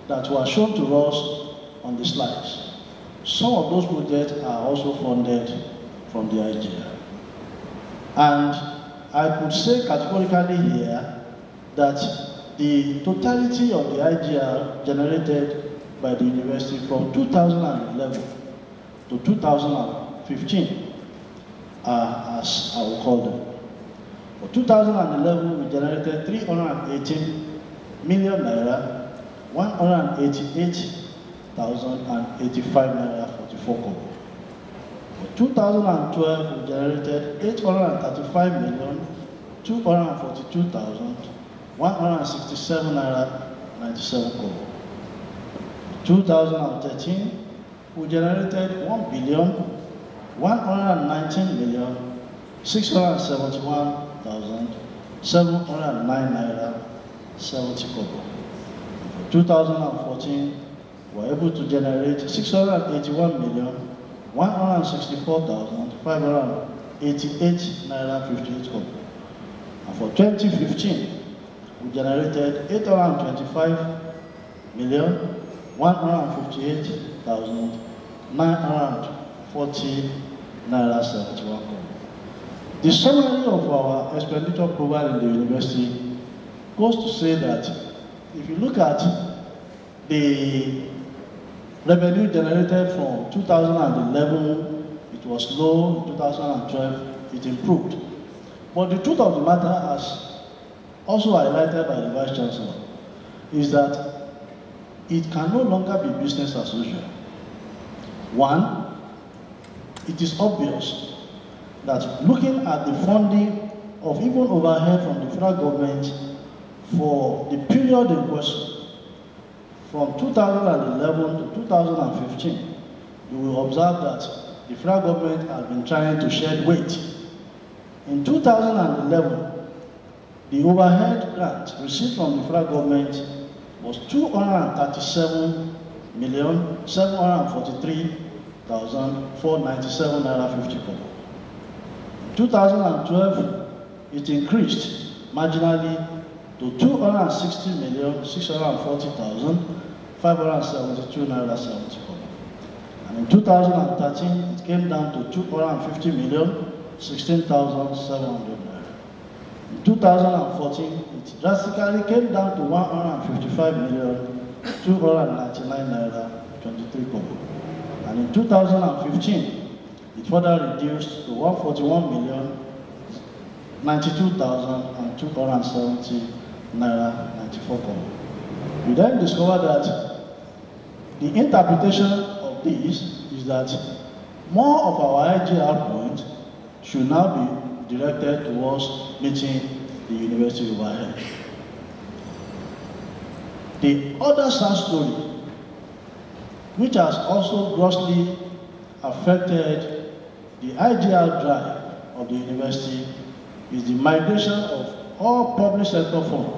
that were shown to us on the slides, some of those projects are also funded from the IGR. And I could say categorically here that the totality of the IGR generated by the university from 2011 to 2015 as I will call them. For 2011, we generated 318 million naira, 188,085 naira 44 kobo. For 2012, we generated 835 million, 242,167 naira 97 kobo. 2013, we generated 1 billion, 119 million, 671,709 naira 70 kobo. 2014, we were able to generate 681 million, 164,588 naira 58 kobo. And for 2015, we generated 825 million, 158,940 naira 71 kobo. The summary of our expenditure profile in the university goes to say that if you look at the revenue generated from 2011, it was low. In 2012, it improved. But the truth of the matter, as also highlighted by the Vice Chancellor, is that it can no longer be business as usual. One, it is obvious that looking at the funding of even overhead from the federal government for the period in question, from 2011 to 2015, you will observe that the federal government has been trying to shed weight. In 2011, the overhead grant received from the federal government was 237,743,497 naira 50 kobo. In 2012, it increased marginally to 260,640,572 naira 70 kobo. And in 2013, it came down to 250,016,700 naira. In 2014, it drastically came down to 155,299 naira 23 kobo. And in 2015, it further reduced to 141,092,270 naira 94 kobo. We then discovered that the interpretation of this is that more of our IGR points should now be directed towards meeting the university overhead. The other sad story, which has also grossly affected the IGR drive of the university, is the migration of all public sector funds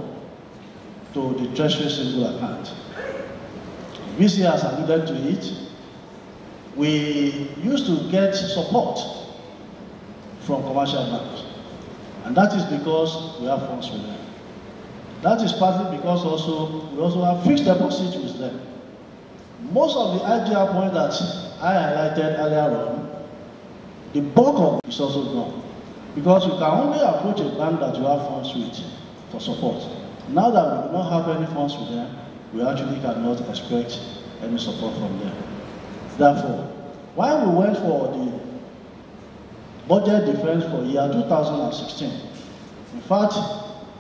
to the Treasury single account. VC has alluded to it. We used to get support from commercial banks, and that is because we have funds with them. That is partly because we also have fixed deposits with them. Most of the IGR points that I highlighted earlier on, the bulk of it is also gone. Because you can only approach a bank that you have funds with for support. Now that we do not have any funds with them, we actually cannot expect any support from them. Therefore, while we went for the budget defense for year 2016, in fact,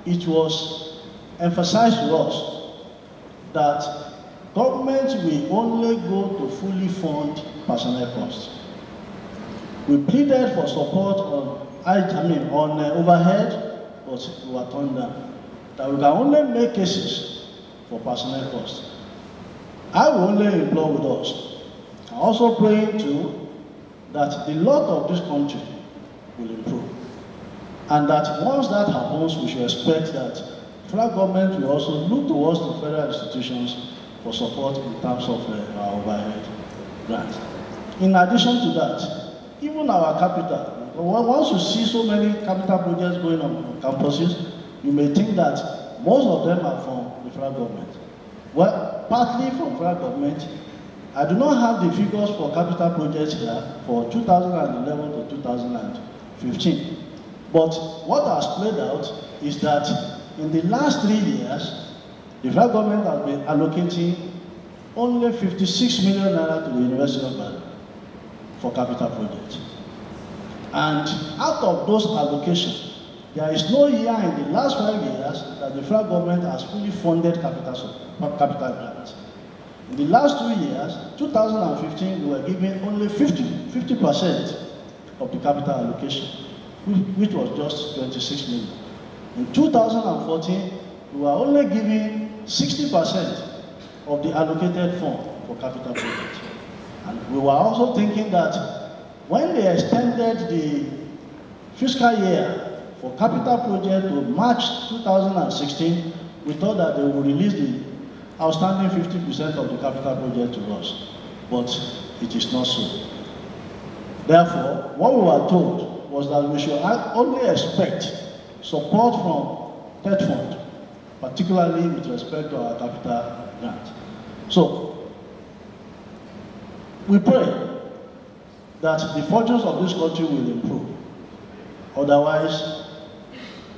it was emphasized to us that government will only go to fully fund personnel costs. We pleaded for support on overhead, but we were turned down. That we can only make cases for personnel costs. I will only implore with us. I'm also praying too that the lot of this country will improve. And that once that happens, we should expect that federal government will also look towards the federal institutions for support in terms of our overhead grants. In addition to that, even our capital, once you see so many capital projects going on campuses, you may think that most of them are from the federal government. Well, partly from federal government. I do not have the figures for capital projects here for 2011 to 2015. But what has played out is that in the last 3 years, the federal government has been allocating only 56 million naira to the University of Ibadan for capital projects. And out of those allocations, there is no year in the last 5 years that the federal government has fully funded capital grants. In the last 2 years, 2015, we were giving only 50% of the capital allocation, which was just 26 million. In 2014, we were only giving 60% of the allocated fund for capital projects. And we were also thinking that when they extended the fiscal year for capital project to March 2016, we thought that they would release the outstanding 50% of the capital project to us. But it is not so. Therefore, what we were told was that we should only expect support from TED Fund, particularly with respect to our capital grant. So, we pray that the fortunes of this country will improve. Otherwise,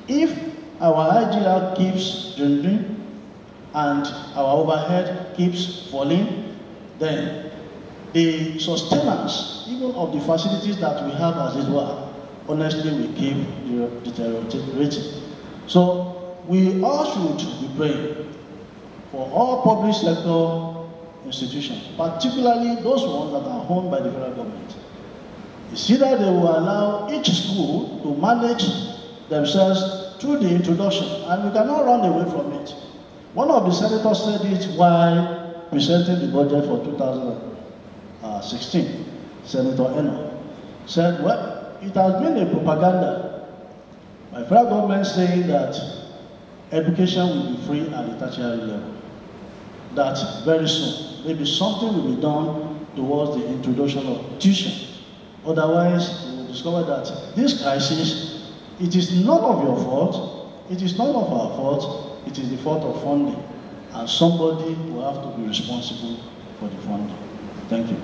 if our IGR keeps dwindling and our overhead keeps falling, then the sustenance, even of the facilities that we have as it were, honestly will keep deteriorating. So we all should be praying for all public sector institutions, particularly those ones that are owned by the federal government. It's either they will allow each school to manage themselves through the introduction, and we cannot run away from it. One of the senators said it while presenting the budget for 2016, Senator Eno, said, well, it has been a propaganda by federal government saying that education will be free at the tertiary level. That very soon, maybe something will be done towards the introduction of tuition. Otherwise, you will discover that this crisis, it is none of your fault. It is not of our fault, it is the fault of funding. And somebody will have to be responsible for the funding. Thank you.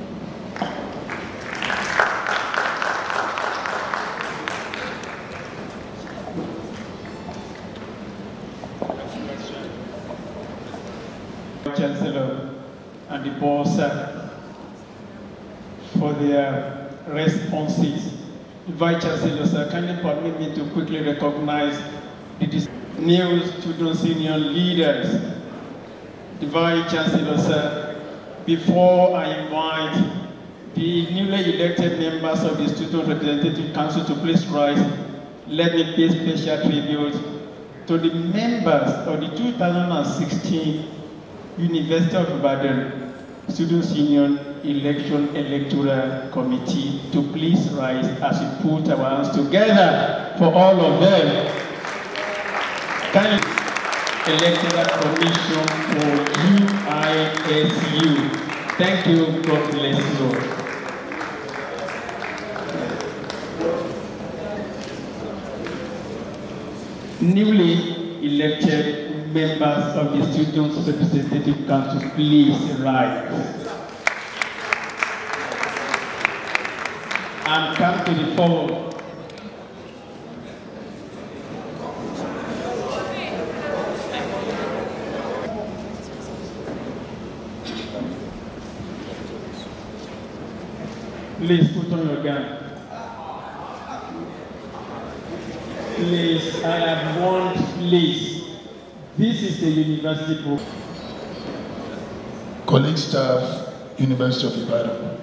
Chancellor and the board for their responses. The Vice Chancellor, sir, kindly permit me to quickly recognize the new students' union leaders. The Vice Chancellor, sir, before I invite the newly elected members of the Student Representative Council to please rise, let me pay special tribute to the members of the 2016 University of Ibadan Students' Union Election Electoral Committee to please rise as we put our hands together for all of them. Kindly Electoral Commission for UISU. Thank you. God bless you. Newly elected members of the Students' Representative Council, please rise and come to the forward. Please put on your gun. Please, I have one please. This is the university book. Colleague staff, University of Ibadan.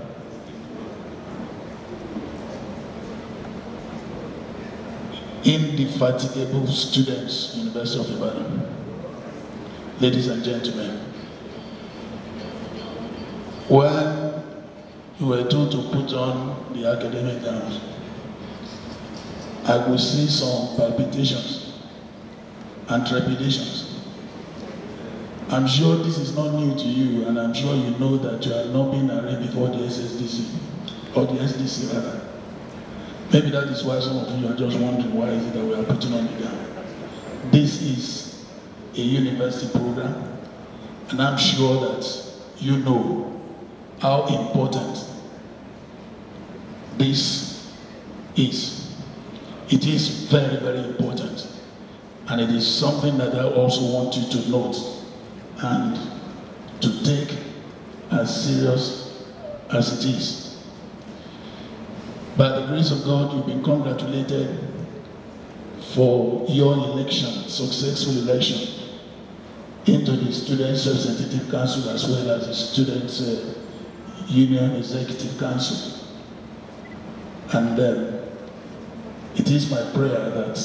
Indefatigable students, University of Ibadan. Ladies and gentlemen, when you were told to put on the academic gowns, I could see some palpitations and trepidations. I'm sure this is not new to you, and I'm sure you know that you have not been arrayed before the SSDC, or the SDC rather. Maybe that is why some of you are just wondering why is it that we are putting on the gown. This is a university program, and I'm sure that you know how important this is. It is very, very important. And it is something that I also want you to note and to take as serious as it is. By the grace of God, you've been congratulated for your election, successful election, into the Students' Representative Council as well as the Students' Union Executive Council. And it is my prayer that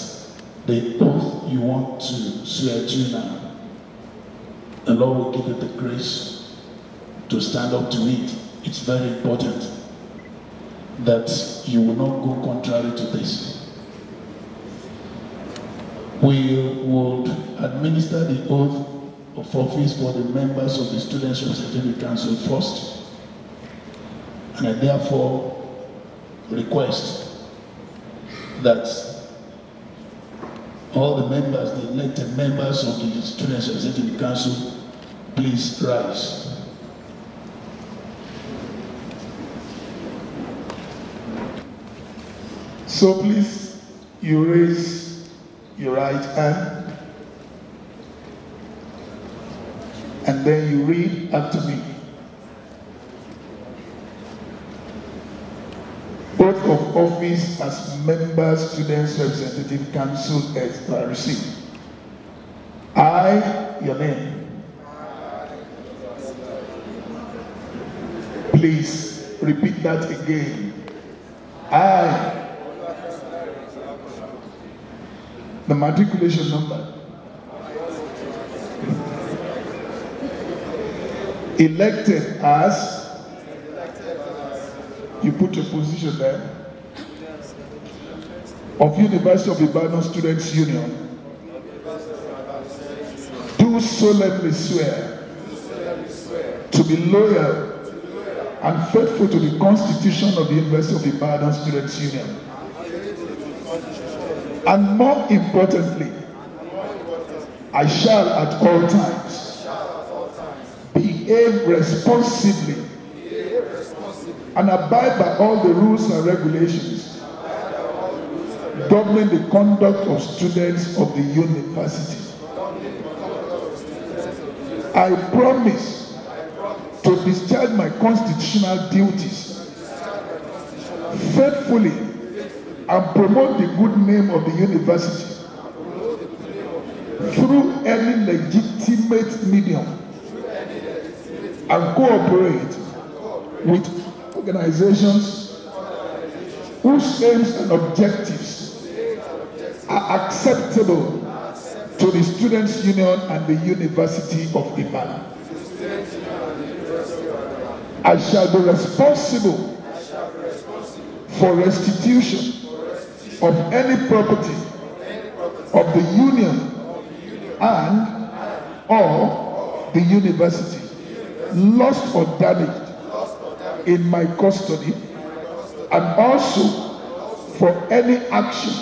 the oath you want to swear to now, the Lord will give you the grace to stand up to it. It's very important that you will not go contrary to this. We would administer the oath of office for the members of the Students' Representative Council first, and I therefore request that all the members, the elected members of the Students' Representative Council, please rise. So please, you raise your right hand and then you read after me. Oath of office as member Students' Representative Council SRC. I, your name. Please repeat that again. I, the matriculation number. Elected as, you put your position there, of University of Ibadan Students' Union, do solemnly swear to be loyal and faithful to the Constitution of the University of Ibadan Students' Union, and more importantly, I shall at all times behave responsibly and abide by all the rules and regulations governing the conduct of students of the university. I promise to discharge my constitutional duties faithfully and promote the good name of the university through any legitimate medium and cooperate with organizations whose aims and objectives are acceptable to the Students' Union and the University of Ibadan. I shall be responsible for restitution of any property of the Union and or the University lost or damaged in my custody, and also for any action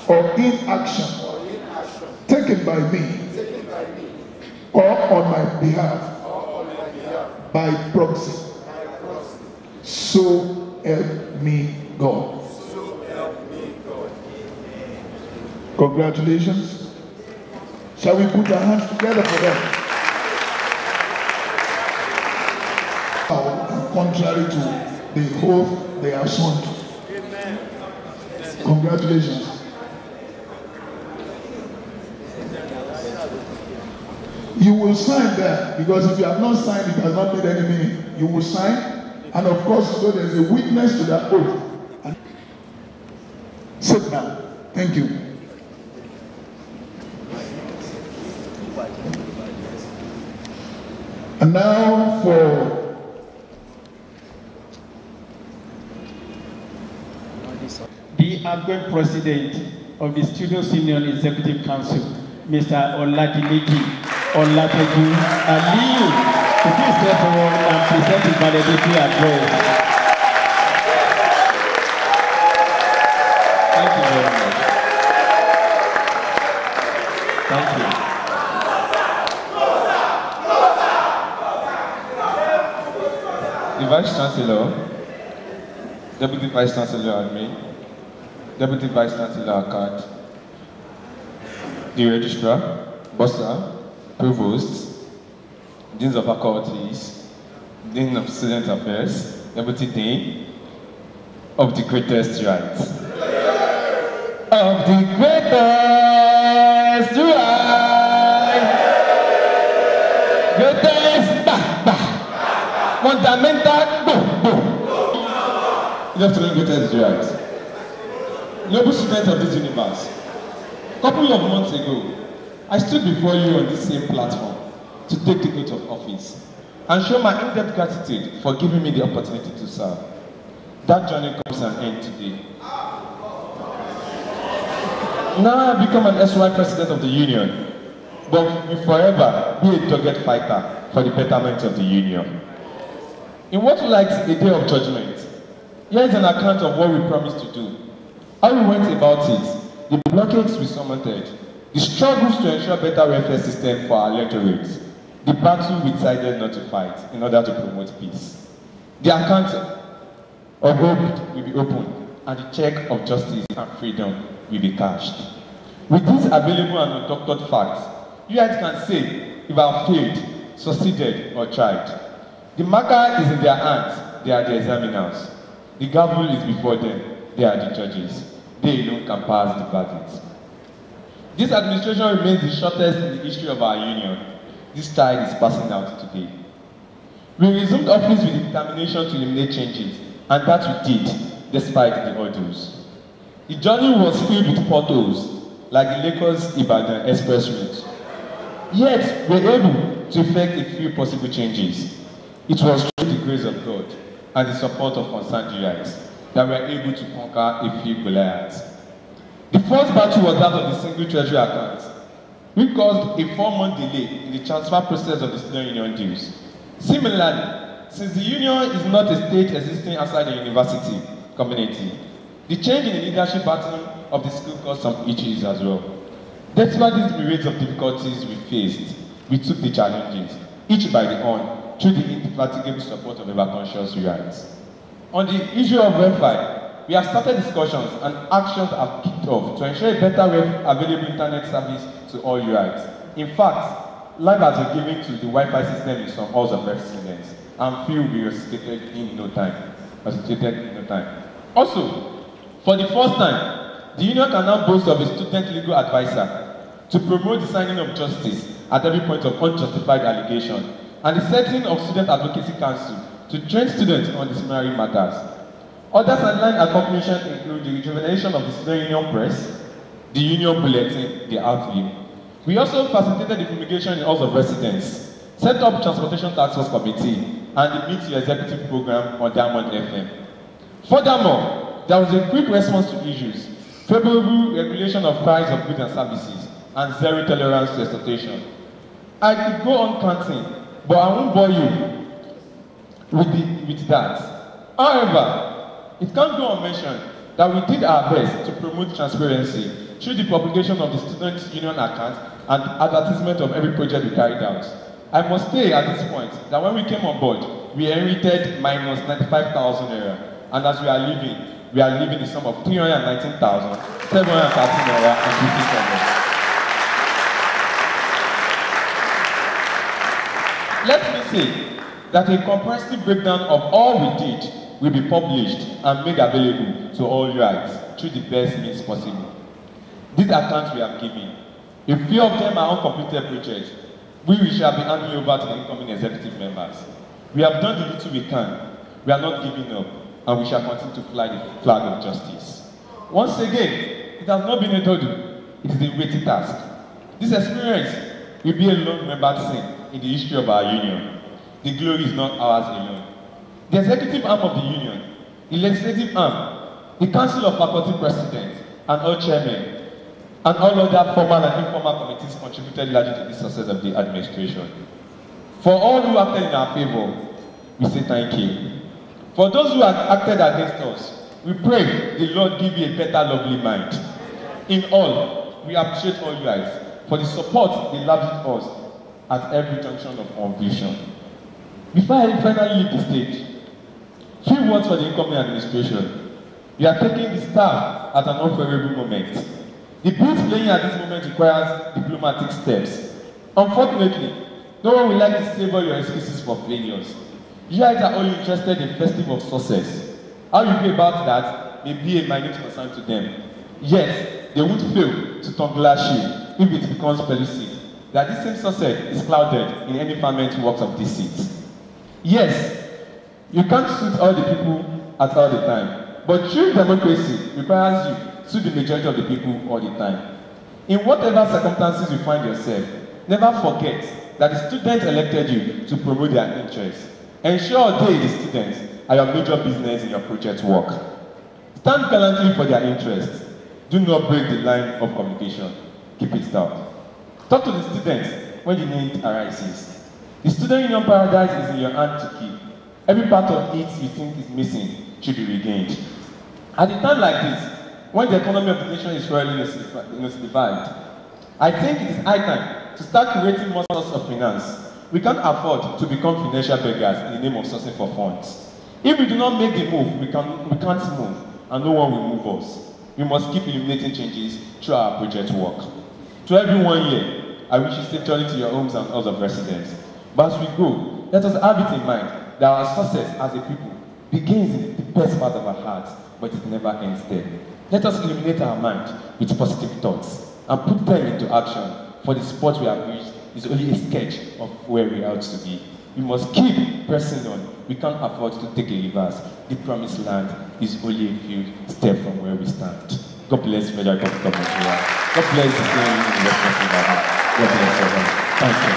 or inaction taken by me or on my behalf by proxy. So help me God. Congratulations. Shall we put our hands together for them? Contrary to the oath they have sworn to. Congratulations. You will sign there, because if you have not signed, it has not made any meaning. You will sign, and of course, so there is a witness to that oath. And sit down. Thank you. And now for the outgoing president of the Students' Union Executive Council, Mr. Oladimeji Olateju Aliyu, to please step forward and present his valedictory address. Thank you very much. Thank you. The Vice Chancellor, Deputy Vice Chancellor Admin, Deputy Vice Chancellor Akkad, the Registrar, Bossa, Provost, Deans of Faculties, Dean of Student Affairs, Deputy Dean, of the greatest right. Of the greatest right. Greatest, fundamental, Lieutenant Greatest right. Noble student of this universe, a couple of months ago, I stood before you on this same platform to take the oath of office and show my in-depth gratitude for giving me the opportunity to serve. That journey comes to an end today. Now I have become an SY president of the union, but will forever be a dogged fighter for the betterment of the union. In what light a day of judgment, here is an account of what we promised to do, how we went about it, the blockades we surmounted, the struggles to ensure better welfare system for our electorate, the battle we decided not to fight in order to promote peace. The account of hope will be opened, and the check of justice and freedom will be cashed. With these available and undoctored facts, you guys can say if I have failed, succeeded, or tried. The marker is in their hands, they are the examiners. The gavel is before them, they are the judges. They alone can pass the verdict. This administration remains the shortest in the history of our union. This tide is passing out today. We resumed office with the determination to eliminate changes, and that we did, despite the hurdles. The journey was filled with potholes, like the Lagos-Ibadan express route. Yet, we were able to effect a few possible changes. It was through the grace of God and the support of concerned Julians that we were able to conquer a few Goliaths. The first battle was that of the single treasury account, which caused a 4-month delay in the transfer process of the student union dues. Similarly, since the union is not a state existing outside the university community, the change in the leadership pattern of the school caused some issues as well. Despite these myriads of difficulties we faced, we took the challenges, each by the own, through the indefatigable support of ever-conscious rights. On the issue of Wi-Fi, we have started discussions and actions have kicked off to ensure a better available internet service to all rights. In fact, life has been given to the Wi-Fi system in some halls of residence, and few will be resuscitated in no time. Also, for the first time, the union can now boast of a student legal advisor to promote the signing of justice at every point of unjustified allegation, and the setting of Student Advocacy Council to train students on disciplinary matters. Other sideline accomplishments include the rejuvenation of the Student Union Press, the Union Bulletin, the Outlook. We also facilitated the fumigation in halls of residence, set up Transportation Task Force Committee, and the Meet Your Executive program on Diamond FM. Furthermore, there was a quick response to issues, favorable regulation of price of goods and services, and zero tolerance to exploitation. I could go on counting, but I won't bore you with that. However, it can't go unmentioned that we did our best to promote transparency through the publication of the Student Union account and advertisement of every project we carried out. I must say at this point that when we came on board, we inherited minus 95,000 naira, and as we are leaving the sum of 319,713 naira and 50 cents. Let me say that a comprehensive breakdown of all we did will be published and made available to all rights through the best means possible. These accounts we have given, a few of them are uncompleted projects, we shall be handing over to the incoming executive members. We have done the little we can, we are not giving up, and we shall continue to fly the flag of justice. Once again, it has not been a hurdle, it is a weighty task. This experience will be a long-remembered thing in the history of our union. The glory is not ours alone. The executive arm of the union, the legislative arm, the council of faculty presidents, and all chairmen, and all other formal and informal committees contributed largely to the success of the administration. For all who acted in our favor, we say thank you. For those who have acted against us, we pray the Lord give you a better, lovely mind. In all, we appreciate all you guys for the support they lavished us at every junction of our vision. Before I finally leave the stage, few words for the incoming administration. We are taking the staff at an unfavorable moment. The booth playing at this moment requires diplomatic steps. Unfortunately, no one would like to savor your excuses for failures. You guys are only interested in festive of success. How you go about that may be a minute concern to them. Yet, they won't fail to congratulate you if it becomes elusive that this same success is clouded in any parliament works of this seat. Yes, you can't suit all the people at all the time, but true democracy requires you to suit the majority of the people all the time. In whatever circumstances you find yourself, never forget that the students elected you to promote their interests. Ensure they, the students, are your major business in your project work. Stand gallantly for their interests. Do not break the line of communication. Keep it down. Talk to the students when the need arises. The student union paradise is in your hand to keep. Every part of it you think is missing should be regained. At a time like this, when the economy of the nation is royally divided, I think it is high time to start creating more sources of finance. We can't afford to become financial beggars in the name of sourcing for funds. If we do not make the move, we can't move, and no one will move us. We must keep eliminating changes through our project work. To everyone here, I wish you safe journey to your homes and halls of residence. But as we go, let us have it in mind that our success as a people begins in the best part of our hearts, but it never ends there. Let us illuminate our mind with positive thoughts and put them into action, for the spot we have reached is only a sketch of where we ought to be. We must keep pressing on. We can't afford to take a reverse. The promised land is only a few steps from where we stand. God bless Federal Government of Nigeria. God bless the University of Ibadan. God bless everyone. Thank you.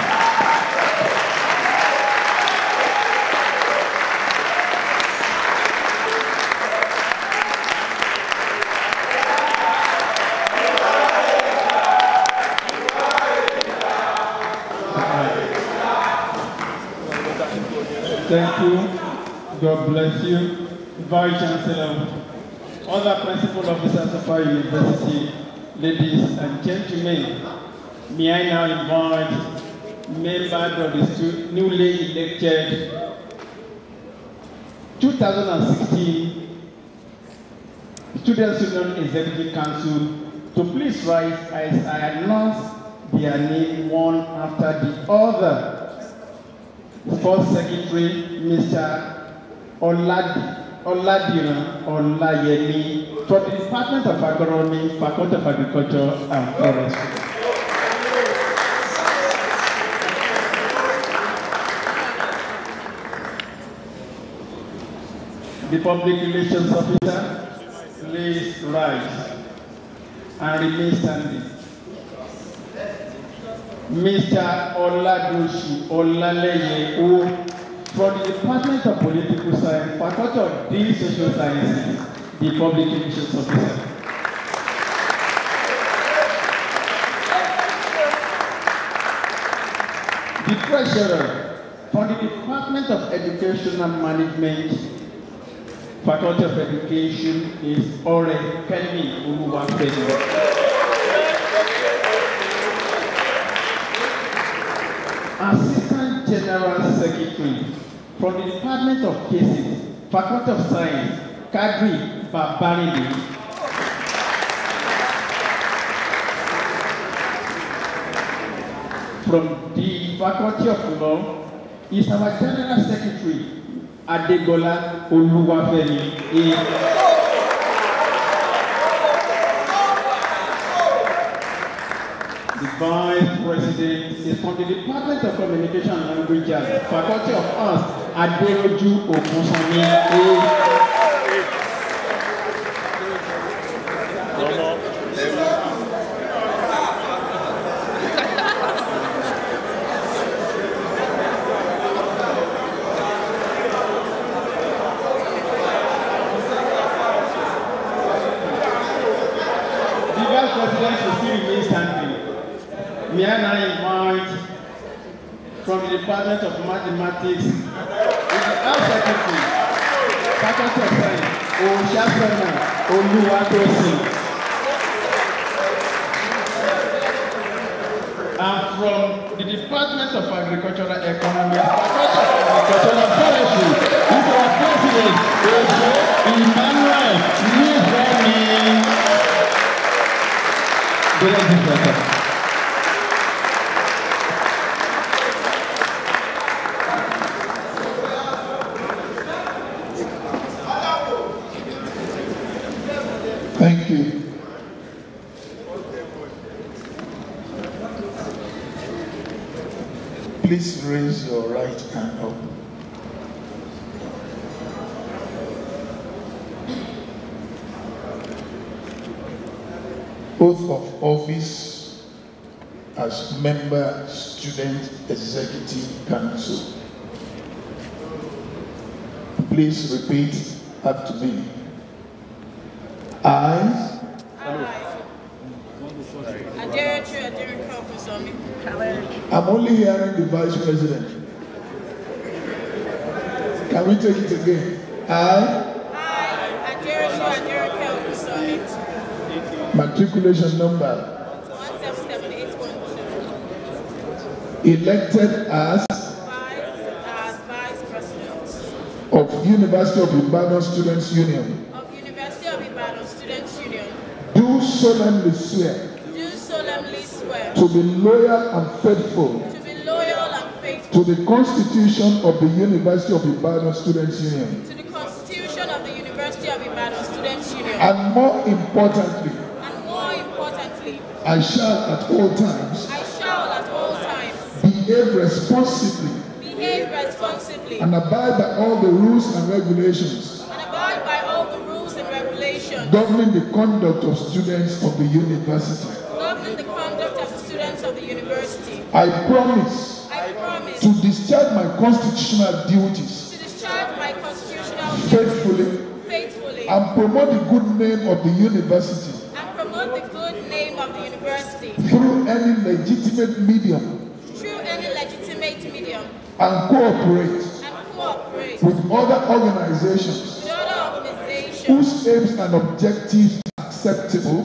Thank you. God bless you. Vice Chancellor, other principal officers of our university, ladies and gentlemen, may I now invite members of the newly elected 2016 Students' Union Executive Council to please rise as I announce their name one after the other. First Secretary, Mr. Oladiran Olayemi, from the Department of Agronomy, Faculty of Agriculture and Forestry. The Public Relations Officer, please rise and remain standing. Mr. Oladosu Olaleye O, from the Department of Political Science, Faculty of Daily Social Sciences, the Public Relations Officer. The Treasurer, from the Department of Education and Management, Faculty of Education, is Ore Kemi Oluwafemi. Assistant General Secretary, from the Department of Cases, Faculty of Science, Kadri Babaridi. From the Faculty of Law is our General Secretary, Adegola Oluwafemi. The Vice President is from the Department of Communication and Languages, Faculty of Arts, Aderoju Okunsanmi. May I now invite from the Department of Mathematics, the Health Secretary, Faculty of Science, Oshafema Oluwatosin. And from the Department of Agricultural Economy, Faculty of Agricultural Forestry, is our President, Emmanuel Nivoni. Thank you. Please raise your right hand up. Oath of office as member Student Executive Council. Please repeat after me. I I'm only hearing the Vice President. Can we take it again? Matriculation number 177812. Elected as Vice President of University of Ibadan Students Union. Do solemnly swear. To be loyal and faithful. To the Constitution of the University of Ibadan Students Union. To the Constitution of the University of Ibadan Students Union. And more importantly. I shall at all times. Behave responsibly. And abide by all the rules and regulations. Governing the conduct of students of the university. I promise to discharge my constitutional duties. Faithfully. And promote the good name of the university. Through any legitimate medium. And cooperate. With other organizations. Whose aims and objectives are acceptable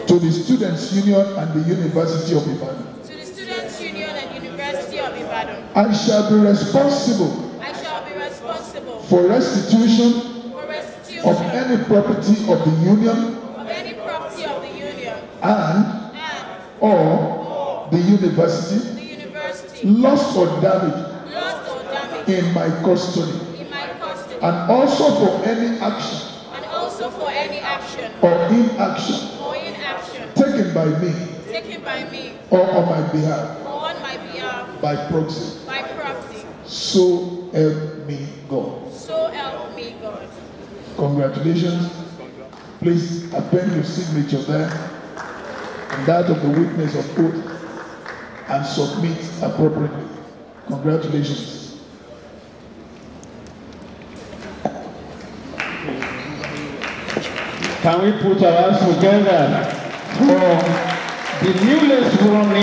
to the Students' Union and the University of Ibadan. to the Students' Union and University of Ibadan. I shall be responsible I shall be responsible for restitution for restitution of any property of the Union of any property of the Union and or the University the University lost or damaged lost or damaged in my custody, in my custody, and also for any action and also for any action or inaction or inaction taken by me taken by me or on my behalf or on my behalf by proxy. by proxy. So help me God. So help me God. Congratulations. Please append your signature there and that of the witness of oath and submit appropriately. Congratulations. Can we put our hands together for the newly sworn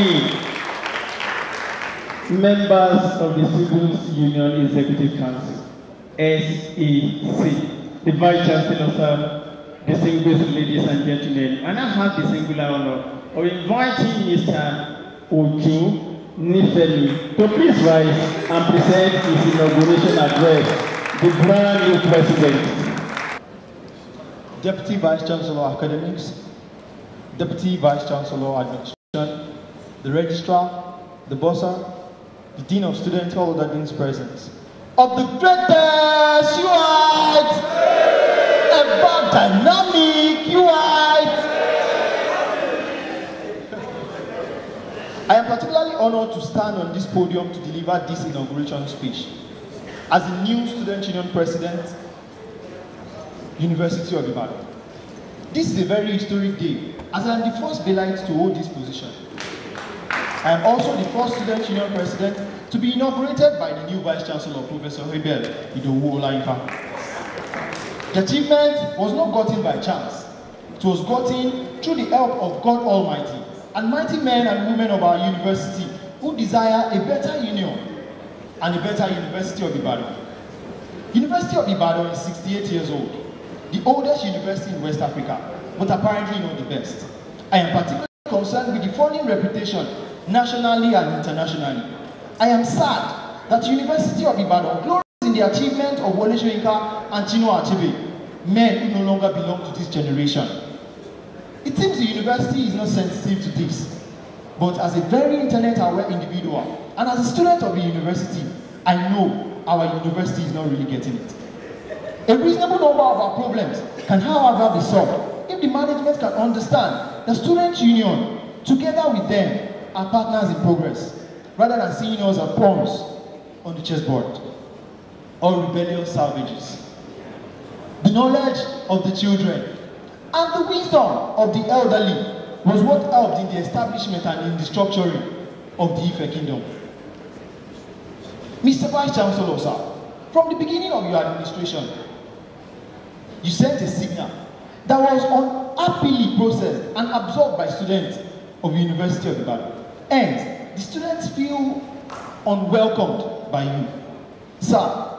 in members of the Students' Union Executive Council, SEC, the Vice Chancellor, sir, distinguished ladies and gentlemen, and I have the singular honor of inviting Mr. Ojo Nifemi to please rise and present his inauguration address, the brand new president. Deputy Vice Chancellor Academics, Deputy Vice Chancellor Administration, the Registrar, the Bursar, the Dean of Students, all other deans present. Of the greatest UIT, about dynamic UIT. I am particularly honored to stand on this podium to deliver this inauguration speech. As the new Student Union President, University of Ibadan. This is a very historic day, as I am the first Belite to hold this position. I am also the first Student Union President to be inaugurated by the new Vice Chancellor, Professor Abel Idowu Olayinka. The achievement was not gotten by chance. It was gotten through the help of God Almighty and mighty men and women of our university who desire a better union and a better University of Ibadan. University of Ibadan is 68 years old, the oldest university in West Africa, but apparently not the best. I am particularly concerned with the falling reputation nationally and internationally. I am sad that the University of Ibadan glories in the achievement of Wole Soyinka and Chinua Achebe, men who no longer belong to this generation. It seems the university is not sensitive to this, but as a very internet-aware individual and as a student of the university, I know our university is not really getting it. A reasonable number of our problems can, however, be solved if the management can understand the Students' Union, together with them, are partners in progress, rather than seeing us as pawns on the chessboard or rebellious savages. The knowledge of the children and the wisdom of the elderly was what helped in the establishment and in the structuring of the Ife Kingdom. Mr. Vice Chancellor, sir, from the beginning of your administration, you sent a signal that was unhappily processed and absorbed by students of the University of Ibadan. And the students feel unwelcomed by you. Sir,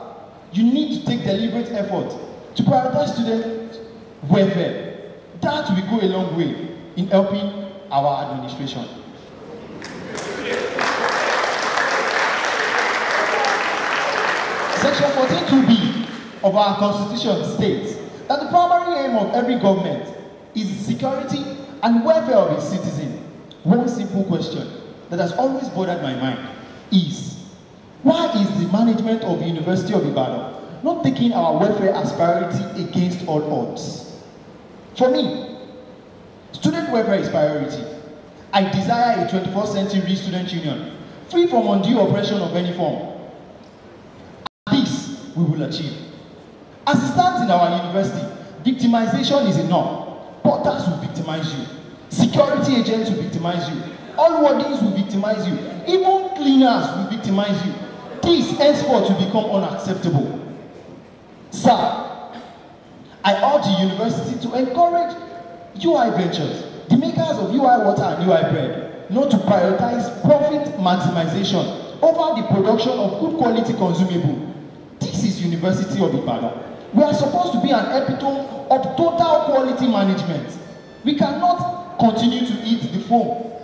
you need to take deliberate effort to prioritize student welfare. That will go a long way in helping our administration. Section 14(2)(b) of our Constitution states that the primary aim of every government is the security and welfare of its citizens. One simple question that has always bothered my mind is, why is the management of the University of Ibadan not taking our welfare as priority against all odds? For me, student welfare is priority. I desire a 21st century student union, free from undue oppression of any form. This we will achieve. As it stands in our university, victimization is enough. Porters will victimize you. Security agents will victimize you. All wardens will victimize you. Even cleaners will victimize you. This henceforth will become unacceptable. Sir, I urge the university to encourage UI Ventures, the makers of UI Water and UI Bread, not to prioritize profit maximization over the production of good quality consumable. This is University of Ibadan. We are supposed to be an epitome of total quality management. We cannot continue to eat the foam.